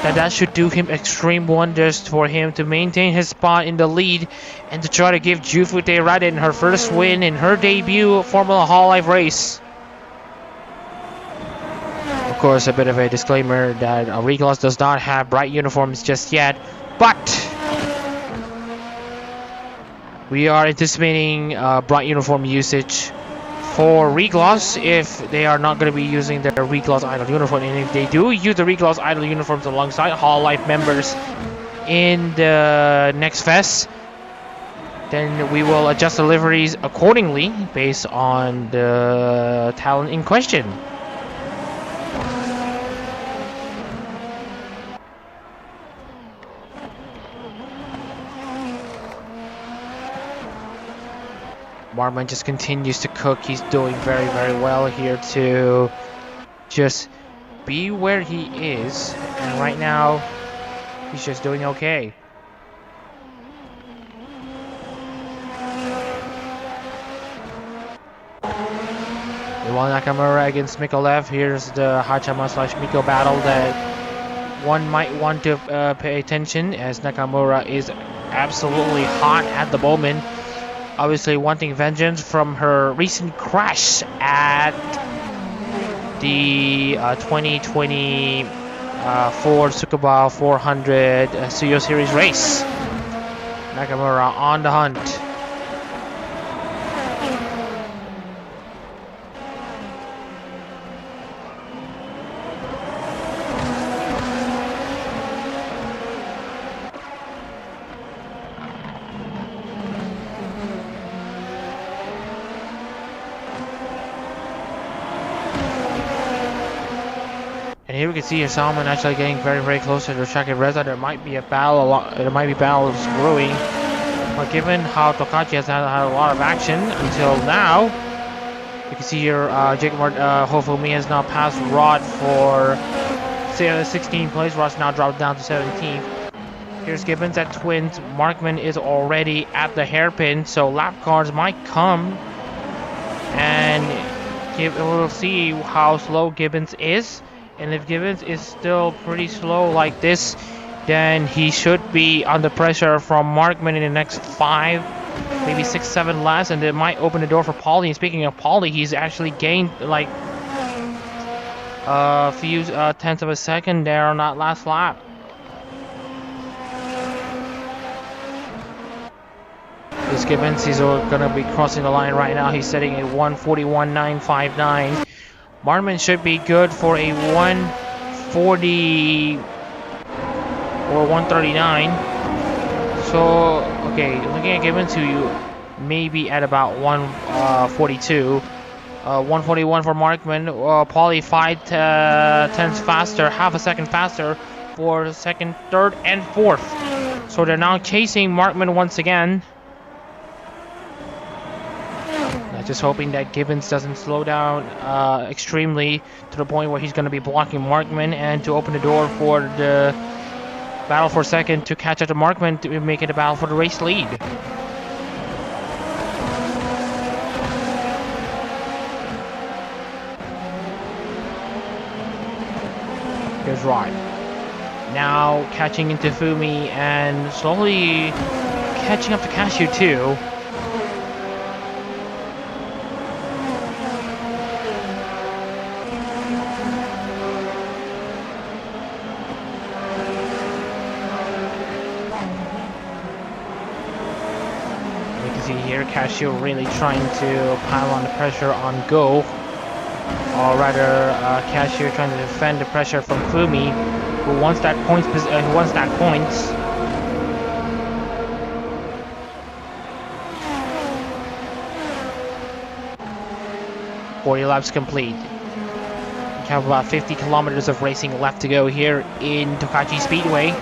then that should do him extreme wonders for him to maintain his spot in the lead and to try to give Jufute Radin her first win in her debut Formula Hololive race. Of course, a bit of a disclaimer that Regloss does not have bright uniforms just yet, but we are anticipating bright uniform usage for Regloss if they are not going to be using their Regloss Idol uniform. And if they do use the Regloss Idol uniforms alongside Hololive members in the next fest, then we will adjust the liveries accordingly based on the talent in question. Markman just continues to cook. He's doing very, very well here to just be where he is. And right now, he's just doing okay. Iwan Nakamura against Mikolev. Here's the Hachama / Miko battle that one might want to pay attention, as Nakamura is absolutely hot at the moment. Obviously wanting vengeance from her recent crash at the 2024 Tsukuba 400 Tsuyo Series race. Nakamura on the hunt. And here we can see Salmon actually getting very, very close to the track at Reza. There might be a battle, there might be battles brewing. But given how Tokachi has had a lot of action until now, you can see here Jacob Hofumi has now passed Rod for 16th place. Rod's now dropped down to 17th. Here's Gibbons at Twins. Markman is already at the hairpin, so lap cars might come. And we'll see how slow Gibbons is. And if Gibbons is still pretty slow like this, then he should be under pressure from Markman in the next 5, maybe 6, 7 laps, and it might open the door for Pauly. And speaking of Pauly, he's actually gained like a few tenths of a second there on that last lap. This Gibbons, he's going to be crossing the line right now. He's setting a 141.959. Markman should be good for a 140 or 139. So, okay, looking at Gibbons, who may be at about 142. 141 for Markman. Pauly 5 tenths faster, half a second faster for second, third, and fourth. So they're now chasing Markman once again. Just hoping that Gibbons doesn't slow down extremely to the point where he's going to be blocking Markman, and to open the door for the battle for second to catch up to Markman to make it a battle for the race lead. Here's Rod. Now catching into Fumi and slowly catching up to Cashew too. Cashew really trying to pile on the pressure on Go, or rather Cashew trying to defend the pressure from Fumi, who wants that points. 40 laps complete. We have about 50 kilometers of racing left to go here in Tokachi Speedway.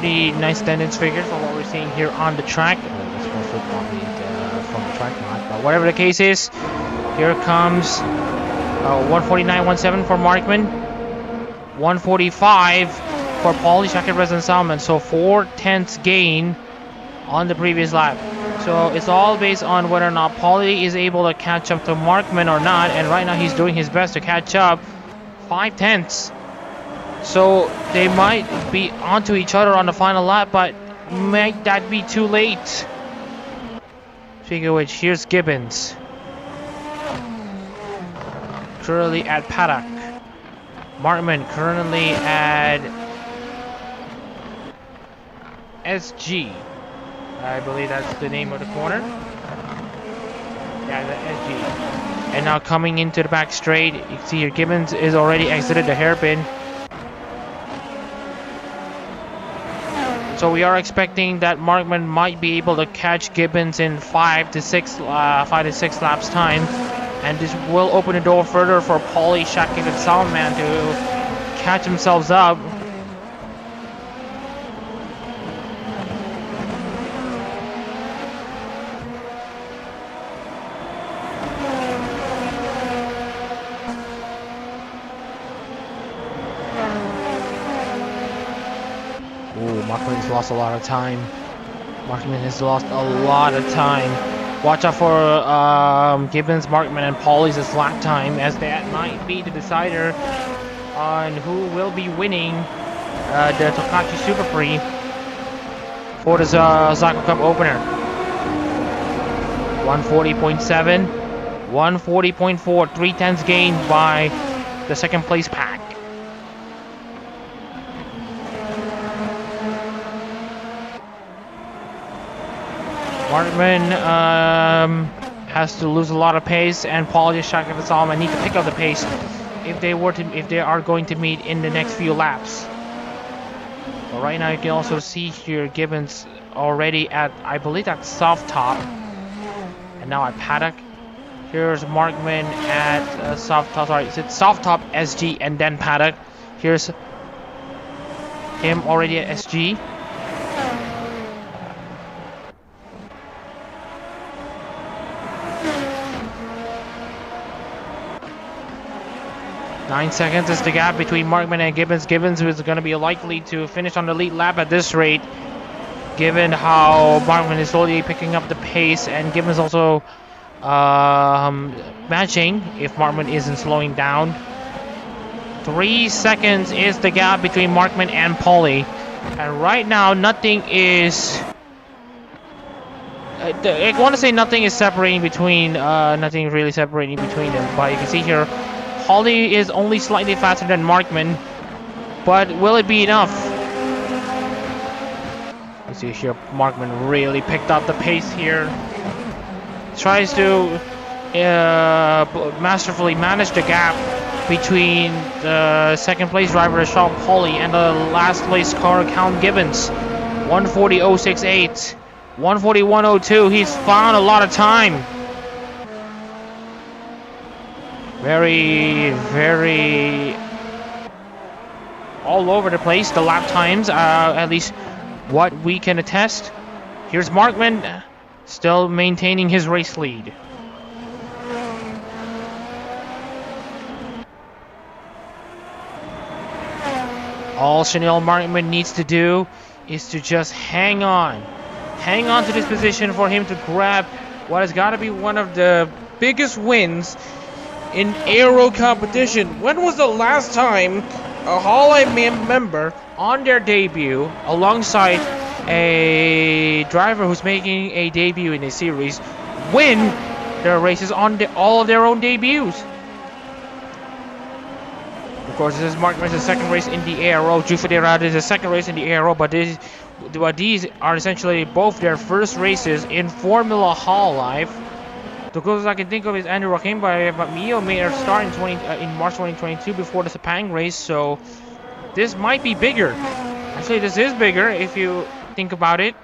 pretty nice attendance figures for what we're seeing here on the track. That's more football from the track, not. But whatever the case is, here comes 149.17 for Markman, 145 for Paulie, Shakir, and Salman. So 4/10 gain on the previous lap. So it's all based on whether or not Paulie is able to catch up to Markman or not. And right now he's doing his best to catch up. 5/10. So they might be onto each other on the final lap, but might that be too late? Speaking of which, here's Gibbons. Currently at paddock. Markman currently at SG. I believe that's the name of the corner. Yeah, the SG. And now coming into the back straight, you can see here Gibbons is already exited the hairpin. So we are expecting that Markman might be able to catch Gibbons in 5 to 6 laps time, and this will open the door further for Paulie, Shakib, and Salman to catch themselves up. Markman has lost a lot of time. Markman has lost a lot of time. Watch out for Gibbons, Markman, and Paulie's lap time, as that might be the decider on who will be winning the Tokachi Super Prix for the Zako Cup opener. 140.7, 140.4, 3/10 gain by the second place pack. Markman has to lose a lot of pace, and Paulie, Shakib, and Salman need to pick up the pace if they are going to meet in the next few laps. But right now you can also see here Gibbons already at, I believe that's soft top, and now at paddock. Here's Markman at soft top. Sorry, it's soft top, SG, and then paddock. Here's him already at SG. Nine seconds is the gap between Markman and Gibbons. Gibbons is going to be likely to finish on the lead lap at this rate, given how Markman is slowly picking up the pace, and Gibbons also matching if Markman isn't slowing down. 3 seconds is the gap between Markman and Paulie, and right now nothing is. I want to say nothing is separating between, nothing really separating between them, but you can see here. Paulie is only slightly faster than Markman, but will it be enough? You see here, Markman really picked up the pace here. Tries to masterfully manage the gap between the second place driver Sean Paulie and the last place car Count Gibbons. 140.068, 141.02. He's found a lot of time. Very, very all over the place, the lap times, at least what we can attest. Here's Markman, still maintaining his race lead. All Chanel Markman needs to do is to just hang on to this position for him to grab what has got to be one of the biggest wins in aero competition. When was the last time a Hololive member on their debut alongside a driver who's making a debut in a series win their races on all of their own debuts? Of course, this is Markman's second race in the aero. Jufadera is the second race in the aero, but these are essentially both their first races in Formula Hololive. The closest I can think of is Andrew Rakim, but Mio made a start in March 2022 before the Sepang race, so this might be bigger. Actually, this is bigger if you think about it.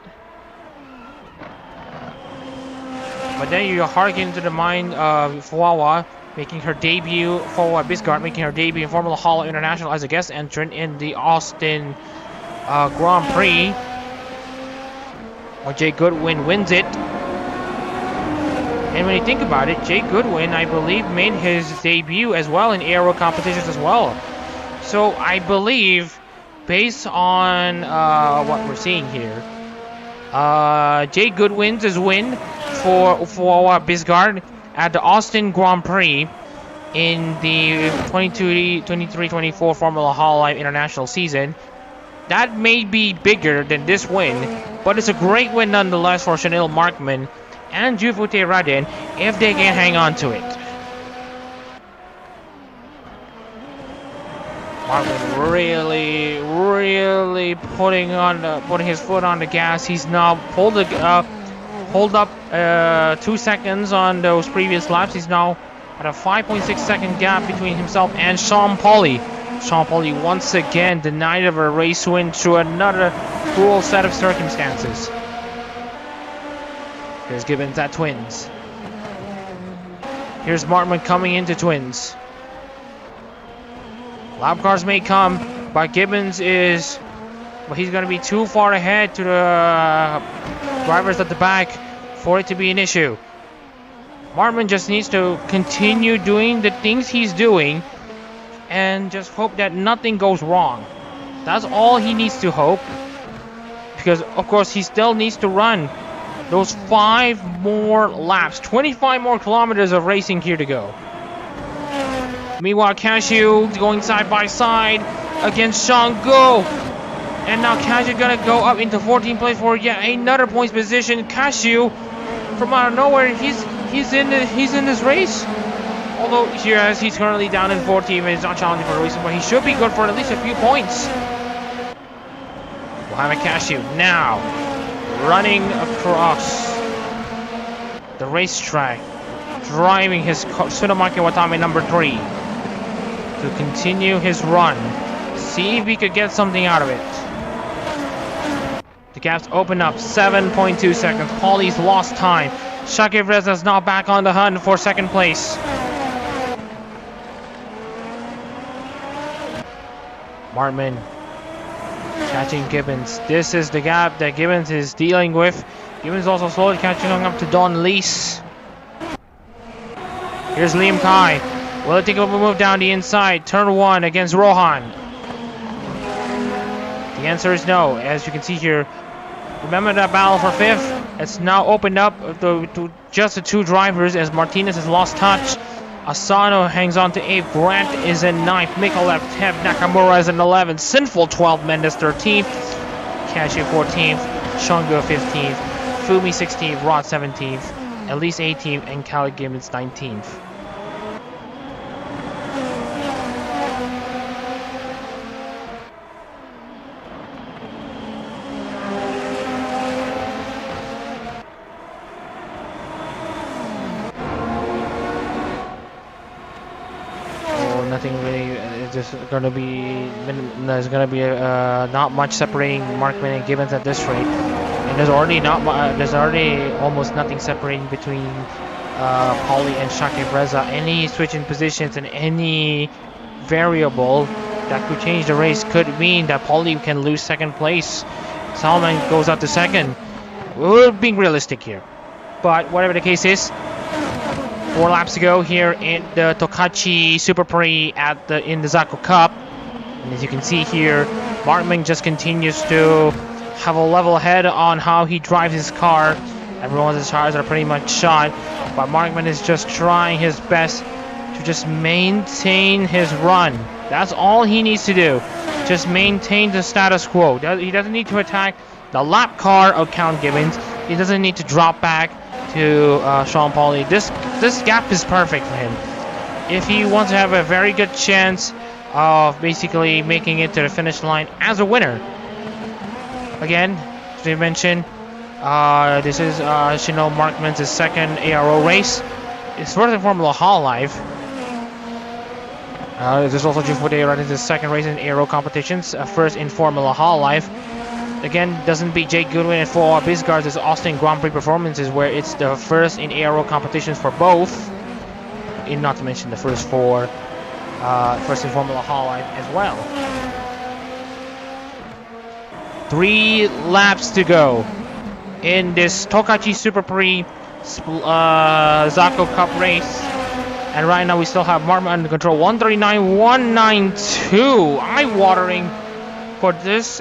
But then you harken to the mind of Fuawa making her debut, Fuawa Bisgard making her debut in Formula Hall International as a guest entrant in the Austin Grand Prix, where Jay Goodwin wins it. And when you think about it, Jay Goodwin, I believe, made his debut as well in aero competitions as well. So I believe, based on what we're seeing here, Jay Goodwin's win for Bisgard at the Austin Grand Prix in the 23-24 Formula Hololive International season, that may be bigger than this win, but it's a great win nonetheless for Chanel Markman and Jufute Radin if they can hang on to it. Markman really putting his foot on the gas. He's now pulled up 2 seconds on those previous laps. He's now at a 5.6 second gap between himself and Sean Pauli. Sean Pauli once again denied of a race win through another cruel set of circumstances. Here's Gibbons at Twins. Here's Markman coming into Twins. Lap cars may come, but Gibbons is... But he's going to be too far ahead to the drivers at the back for it to be an issue. Markman just needs to continue doing the things he's doing and just hope that nothing goes wrong. That's all he needs to hope. Because, of course, he still needs to run those 5 more laps. 25 more kilometers of racing here to go. Meanwhile, Cashew going side by side against Sean Go. And now Cashew gonna go up into 14th place for yet another points position. Cashew, from out of nowhere, he's in this race. Although he's currently down in 14th and he's not challenging for a reason, but he should be good for at least a few points. Mohamed Cashew now running across the racetrack, driving his Tsunamaki Watame number 3 to continue his run. See if he could get something out of it. The gaps open up 7.2 seconds. Pauli's lost time. Shakib Reza's now back on the hunt for second place. Markman catching Gibbons. This is the gap that Gibbons is dealing with. Gibbons also slowly catching up to Don Lees. Here's Liam Kai. Will it take a little move down the inside? Turn 1 against Rohan. The answer is no. As you can see here, remember that battle for 5th? It's now opened up to just the 2 drivers as Martinez has lost touch. Asano hangs on to 8th. Grant is in 9th. Mikolev 10th. Nakamura is in 11th. Sinful 12th. Mendes 13th. Cashew 14th. Shungo 15th. Fumi 16th. Rod 17th. Elise 18th. And Cali Gibbons 19th. Nothing really. There's gonna be not much separating Markman and Gibbons at this rate, and there's already almost nothing separating between Pauli and Shakib Reza. Any switch in positions and any variable that could change the race could mean that Pauli can lose second place. Salman goes out to second. We're being realistic here, but whatever the case is. 4 laps to go here in the Tokachi Super Prix in the Zako Cup. And as you can see here, Markman just continues to have a level head on how he drives his car. Everyone's cars are pretty much shot, but Markman is just trying his best to just maintain his run. That's all he needs to do. Just maintain the status quo. He doesn't need to attack the lap car of Count Gibbons. He doesn't need to drop back to Sean Pauli. This gap is perfect for him. If he wants to have a very good chance of basically making it to the finish line as a winner. Again, as we mentioned, this is Shino Markman's second ARO race. It's first in Formula Hololive. There's also Jufute Radin's second race in ARO competitions, first in Formula Hololive. Again, doesn't beat Jake Goodwin and for Bisgard's Austin Grand Prix performances, where it's the first in aero competitions for both. Not to mention the first in Formula Hololive as well. 3 laps to go in this Tokachi Super Prix Zako Cup race. And right now we still have Markman under control. 139, 192. Eye-watering for this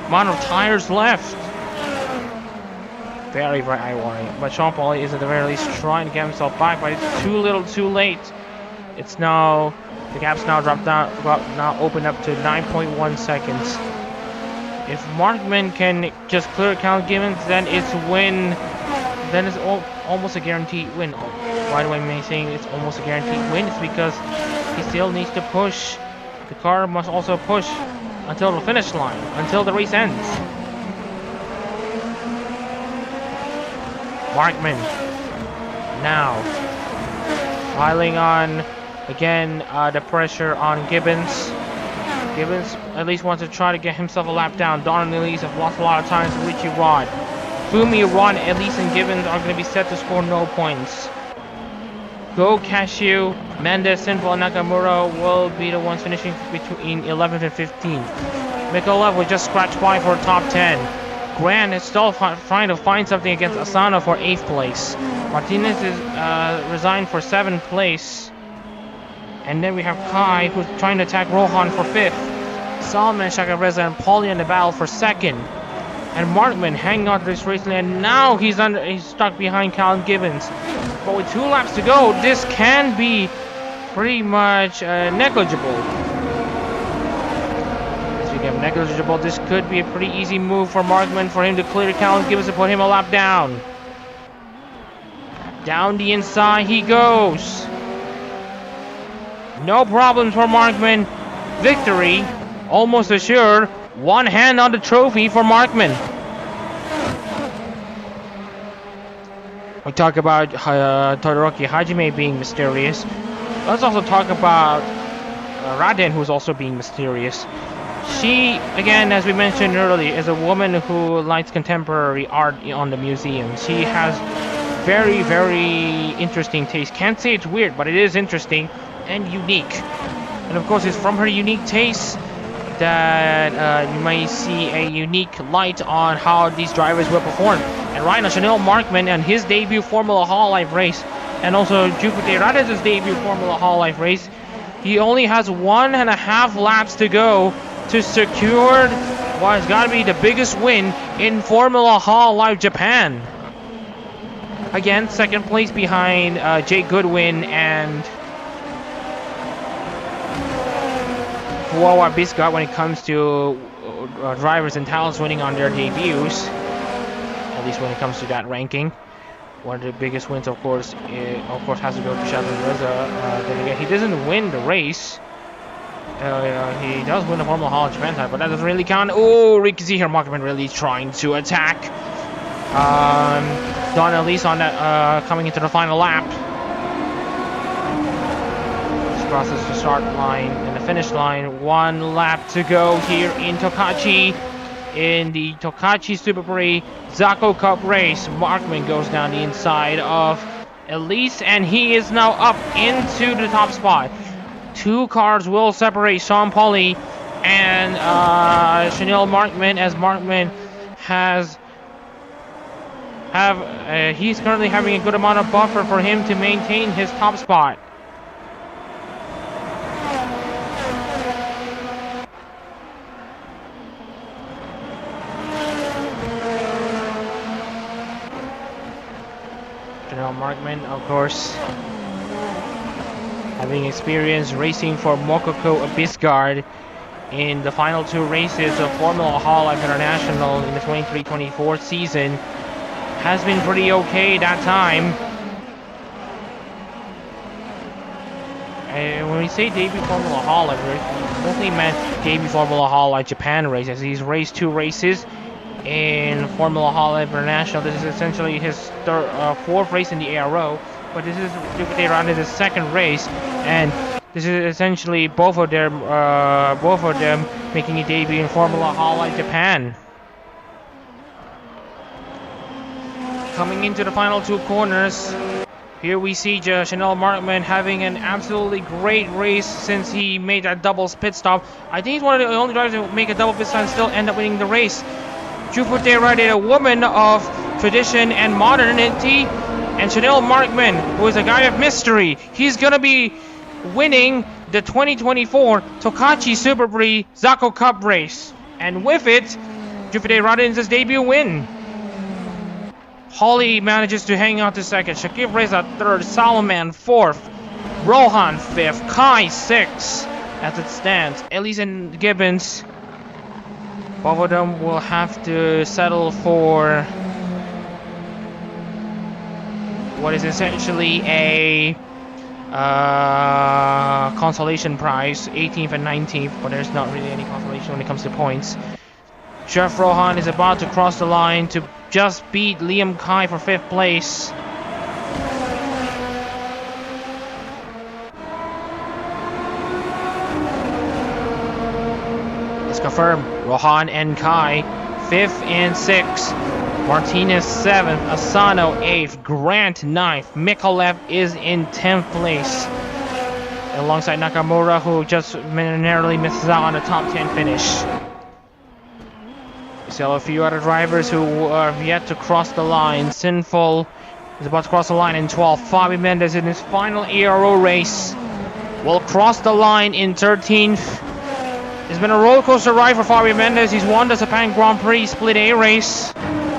amount of tires left. Very, very eye-watering. But Sean Pauli is at the very least trying to get himself back, but it's too little, too late. It's now, the gap's now dropped down, now opened up to 9.1 seconds. If Markman can just clear Cal Gibbons, then it's win. Then it's almost a guaranteed win. Why do I saying it's almost a guaranteed win? It's because he still needs to push. The car must also push until the finish line, until the race ends. Markman now piling on again the pressure on Gibbons. Gibbons at least wants to try to get himself a lap down. Don and Elise have lost a lot of times to Richie Rod. Fumi, Ron, Elise, and Gibbons are going to be set to score no points. Go Cashew, Mendes, Sinful, and Nakamura will be the ones finishing between 11th and 15th. Mikolev will just scratch by for top 10. Grant is still trying to find something against Asano for 8th place. Martinez is resigned for 7th place. And then we have Kai who's trying to attack Rohan for 5th. Salman, Shakareza, and Paulie in the battle for 2nd. And Markman hanging on to this race lane, and now he's stuck behind Callum Gibbons. But with 2 laps to go, this can be pretty much negligible. As we get negligible, this could be a pretty easy move for Markman for him to clear Callum Gibbons and put him a lap down. Down the inside he goes. No problems for Markman. Victory almost assured. One hand on the trophy for Markman. We talk about Todoroki Hajime being mysterious. Let's also talk about Raden, who's also being mysterious. She, again, as we mentioned earlier, is a woman who likes contemporary art on the museum. She has very, very interesting taste. Can't say it's weird, but it is interesting and unique. And of course, it's from her unique taste that you may see a unique light on how these drivers will perform. And right now, Chanel Markman and his debut Formula Hololive race, and also Jupiter Raden's debut Formula Hololive race, he only has 1.5 laps to go to secure what has got to be the biggest win in Formula Hololive Japan. Again, 2nd place behind Jake Goodwin and Fuawa Biscott when it comes to drivers and talents winning on their debuts. At least when it comes to that ranking. One of the biggest wins, of course, has to go to Sheldon Reza. Then again, he doesn't win the race. He does win the Formula Hall Japan title, but that doesn't really count. Oh, we can see here Markman really trying to attack. Don Elise on that coming into the final lap. Crosses the start line and the finish line. 1 lap to go here in Tokachi. In the Tokachi Super Prix Zako Cup race, Markman goes down the inside of Elise, and he is now up into the top spot. 2 cars will separate Sean Pauli and Chanel Markman, as Markman he's currently having a good amount of buffer for him to maintain his top spot. Markman, of course, having experience racing for Mokoko Biscard in the final 2 races of Formula Hololive International in the 23-24 season, has been pretty okay that time. And when we say debut Formula Hololive, we mostly meant debut Formula Hololive Japan races. He's raced 2 races in Formula Hololive International. This is essentially his 4th race in the ARO, but this is his 2nd race, and this is essentially both of them making a debut in Formula Hololive Japan. Coming into the final 2 corners, Here we see Chanel Markman having an absolutely great race since he made that double pit stop. I think he's one of the only drivers to make a double pit stop and still end up winning the race. Jupiter Ride, a woman of tradition and modernity, and Chanel Markman, who is a guy of mystery. He's gonna be winning the 2024 Tokachi Speedway Zako Cup race, and with it, Jupiter Ride his debut win. Holly manages to hang on to second, Shakib Reza third, Salman fourth, Rohan fifth, Kai sixth. As it stands, Elise and Gibbons, both of them will have to settle for what is essentially a consolation prize, 18th and 19th, but there's not really any consolation when it comes to points. Jeff Rohan is about to cross the line to just beat Liam Kai for 5th place. Let's confirm. Rohan and Kai 5th and 6th. Martinez 7th. Asano 8th. Grant 9th. Mikolev is in 10th place. Alongside Nakamura, who just narrowly misses out on the top 10 finish. So a few other drivers who have yet to cross the line. Sinful is about to cross the line in 12th. Fabi Mendes in his final ARO race will cross the line in 13th. It's been a roller coaster ride for Fabi Mendes. He's won the Japan Grand Prix Split A race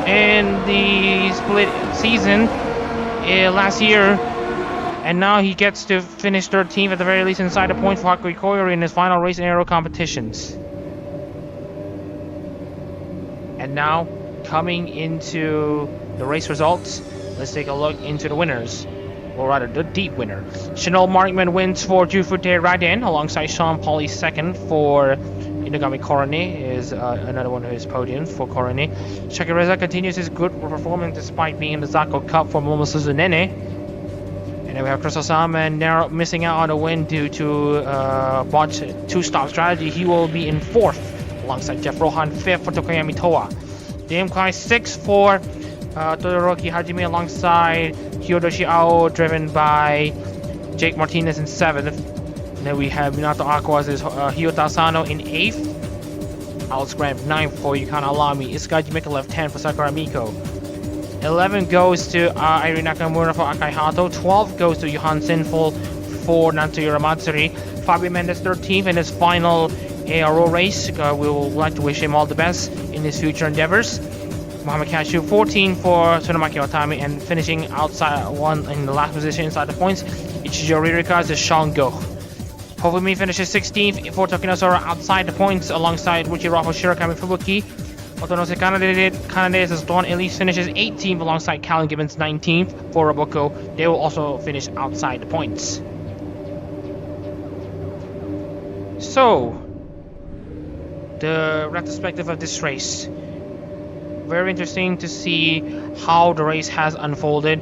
in the split season last year. And now he gets to finish 13th at the very least inside the points for Hakui Koyori in his final race in aero competitions. And now, coming into the race results, let's take a look into the winners. Or rather, the deep winner. Chanel Markman wins for Jufute Raiden, alongside Sean Pauli second for Inagami Korone, is another one of his podiums for Korone. Shakireza continues his good performance despite being in the Zako Cup for Momosuzu Nene. And then we have Chris Osama missing out on a win due to botched two-stop strategy. He will be in 4th. Alongside Jeff Rohan 5th for Tokoyami Toa. Liam Kai 6th for Todoroki Hajime alongside Hyodoshi Ao, driven by Jake Martinez in 7th. And then we have Minato Aqua's Hyota Asano in 8th. Alex Graham 9th for Yukana Alami. Iskaji Mikolev 10th for Sakura Miko. 11 goes to Irene Nakamura for Akai Hato. 12 goes to Johan Sinful for Natsuhiro Matsuri. Fabio Mendes 13th in his final ARO race. We would like to wish him all the best in his future endeavors. Mohamed Kashu 14 for Tsunamaki Watami, and finishing outside one in the last position inside the points, Ichijo Ririka is Shango. Hofumi finishes 16th for Tokinosora outside the points alongside Uchiraho Shirakami Fubuki. Otonose Kanade as Dawn Elise finishes 18th alongside Callan Gibbons 19th for Roboko. They will also finish outside the points. So, the retrospective of this race. Very interesting to see how the race has unfolded.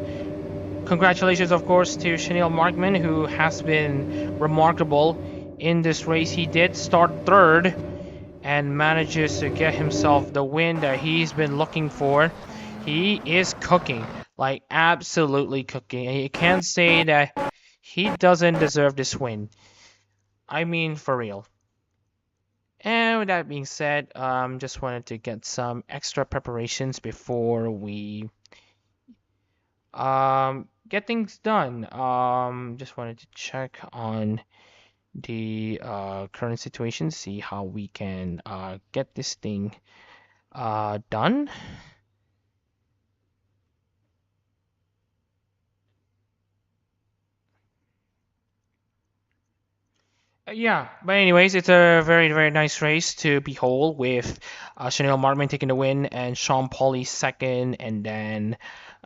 Congratulations, of course, to Chanel Markman, who has been remarkable in this race. He did start 3rd and manages to get himself the win that he's been looking for. He is cooking, like absolutely cooking. And you can't say that he doesn't deserve this win. I mean, for real. And with that being said, just wanted to get some extra preparations before we get things done. Just wanted to check on the current situation, see how we can get this thing done. Yeah, but anyways, it's a very, very nice race to behold with Chanel Markman taking the win and Sean Pauli second, and then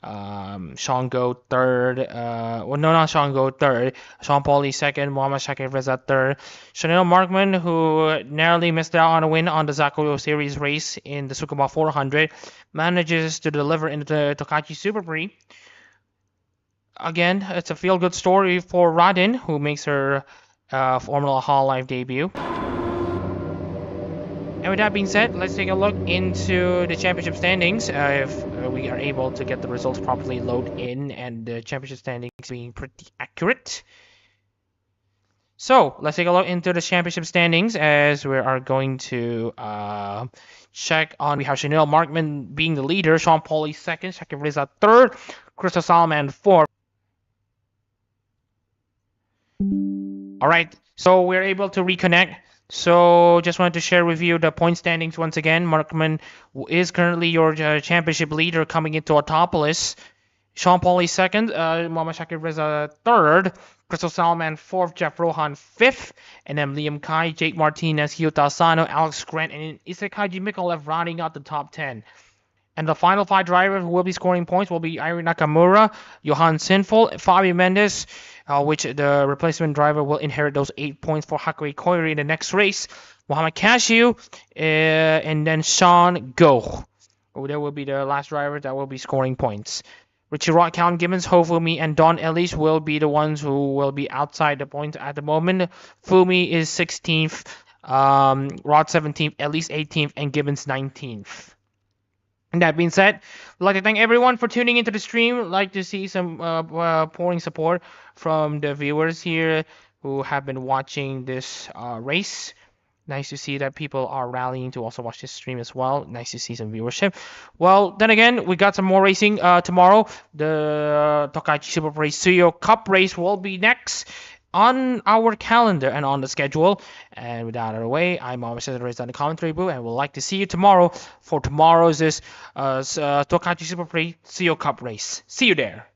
Sean Go third. Well, no, not Sean Go third. Sean Pauli second, Muhammad Shakir Reza third. Chanel Markman, who narrowly missed out on a win on the Zako Series race in the Tsukuba 400, manages to deliver in the Tokachi Speedway. Again, it's a feel-good story for Radin, who makes her Formula Hololive debut. And with that being said, let's take a look into the championship standings. If we are able to get the results properly load in and the championship standings being pretty accurate. So let's take a look into the championship standings as we are going to check on. We have Chanel Markman being the leader, Sean Pauli second, Shakib Reza third, Crystal Salman fourth. Alright, so we're able to reconnect. So just wanted to share with you the point standings once again. Markman is currently your championship leader coming into Autopolis. Sean Pauli second, Muhammad Shakir Reza third, Crystal Salman fourth, Jeff Rohan fifth, and then Liam Kai, Jake Martinez, Hyuta Asano, Alex Grant, and Isekaji Mikolev rounding out the top 10. And the final 5 drivers who will be scoring points will be Irie Nakamura, Johan Sinful, Fabio Mendes, which the replacement driver will inherit those 8 points for Hakui Koiri in the next race. Mohamed Cashew, and then Sean Go. There will be the last driver that will be scoring points. Richie Rock, Calvin Gibbons, Ho Fumi, and Don Ellis will be the ones who will be outside the points at the moment. Fumi is 16th, Rod 17th, Ellis 18th, and Gibbons 19th. And that being said, I'd like to thank everyone for tuning into the stream. I'd like to see some pouring support from the viewers here who have been watching this race. Nice to see that people are rallying to also watch this stream as well. Nice to see some viewership. Well, then again, we got some more racing tomorrow. The Tokachi Super Race Tsuyo Cup race will be next on our calendar and on the schedule. And with that out of the way, I'm always at the commentary booth, and we'll like to see you tomorrow for tomorrow's Tokachi Super Race Tsuyo Cup race. See you there.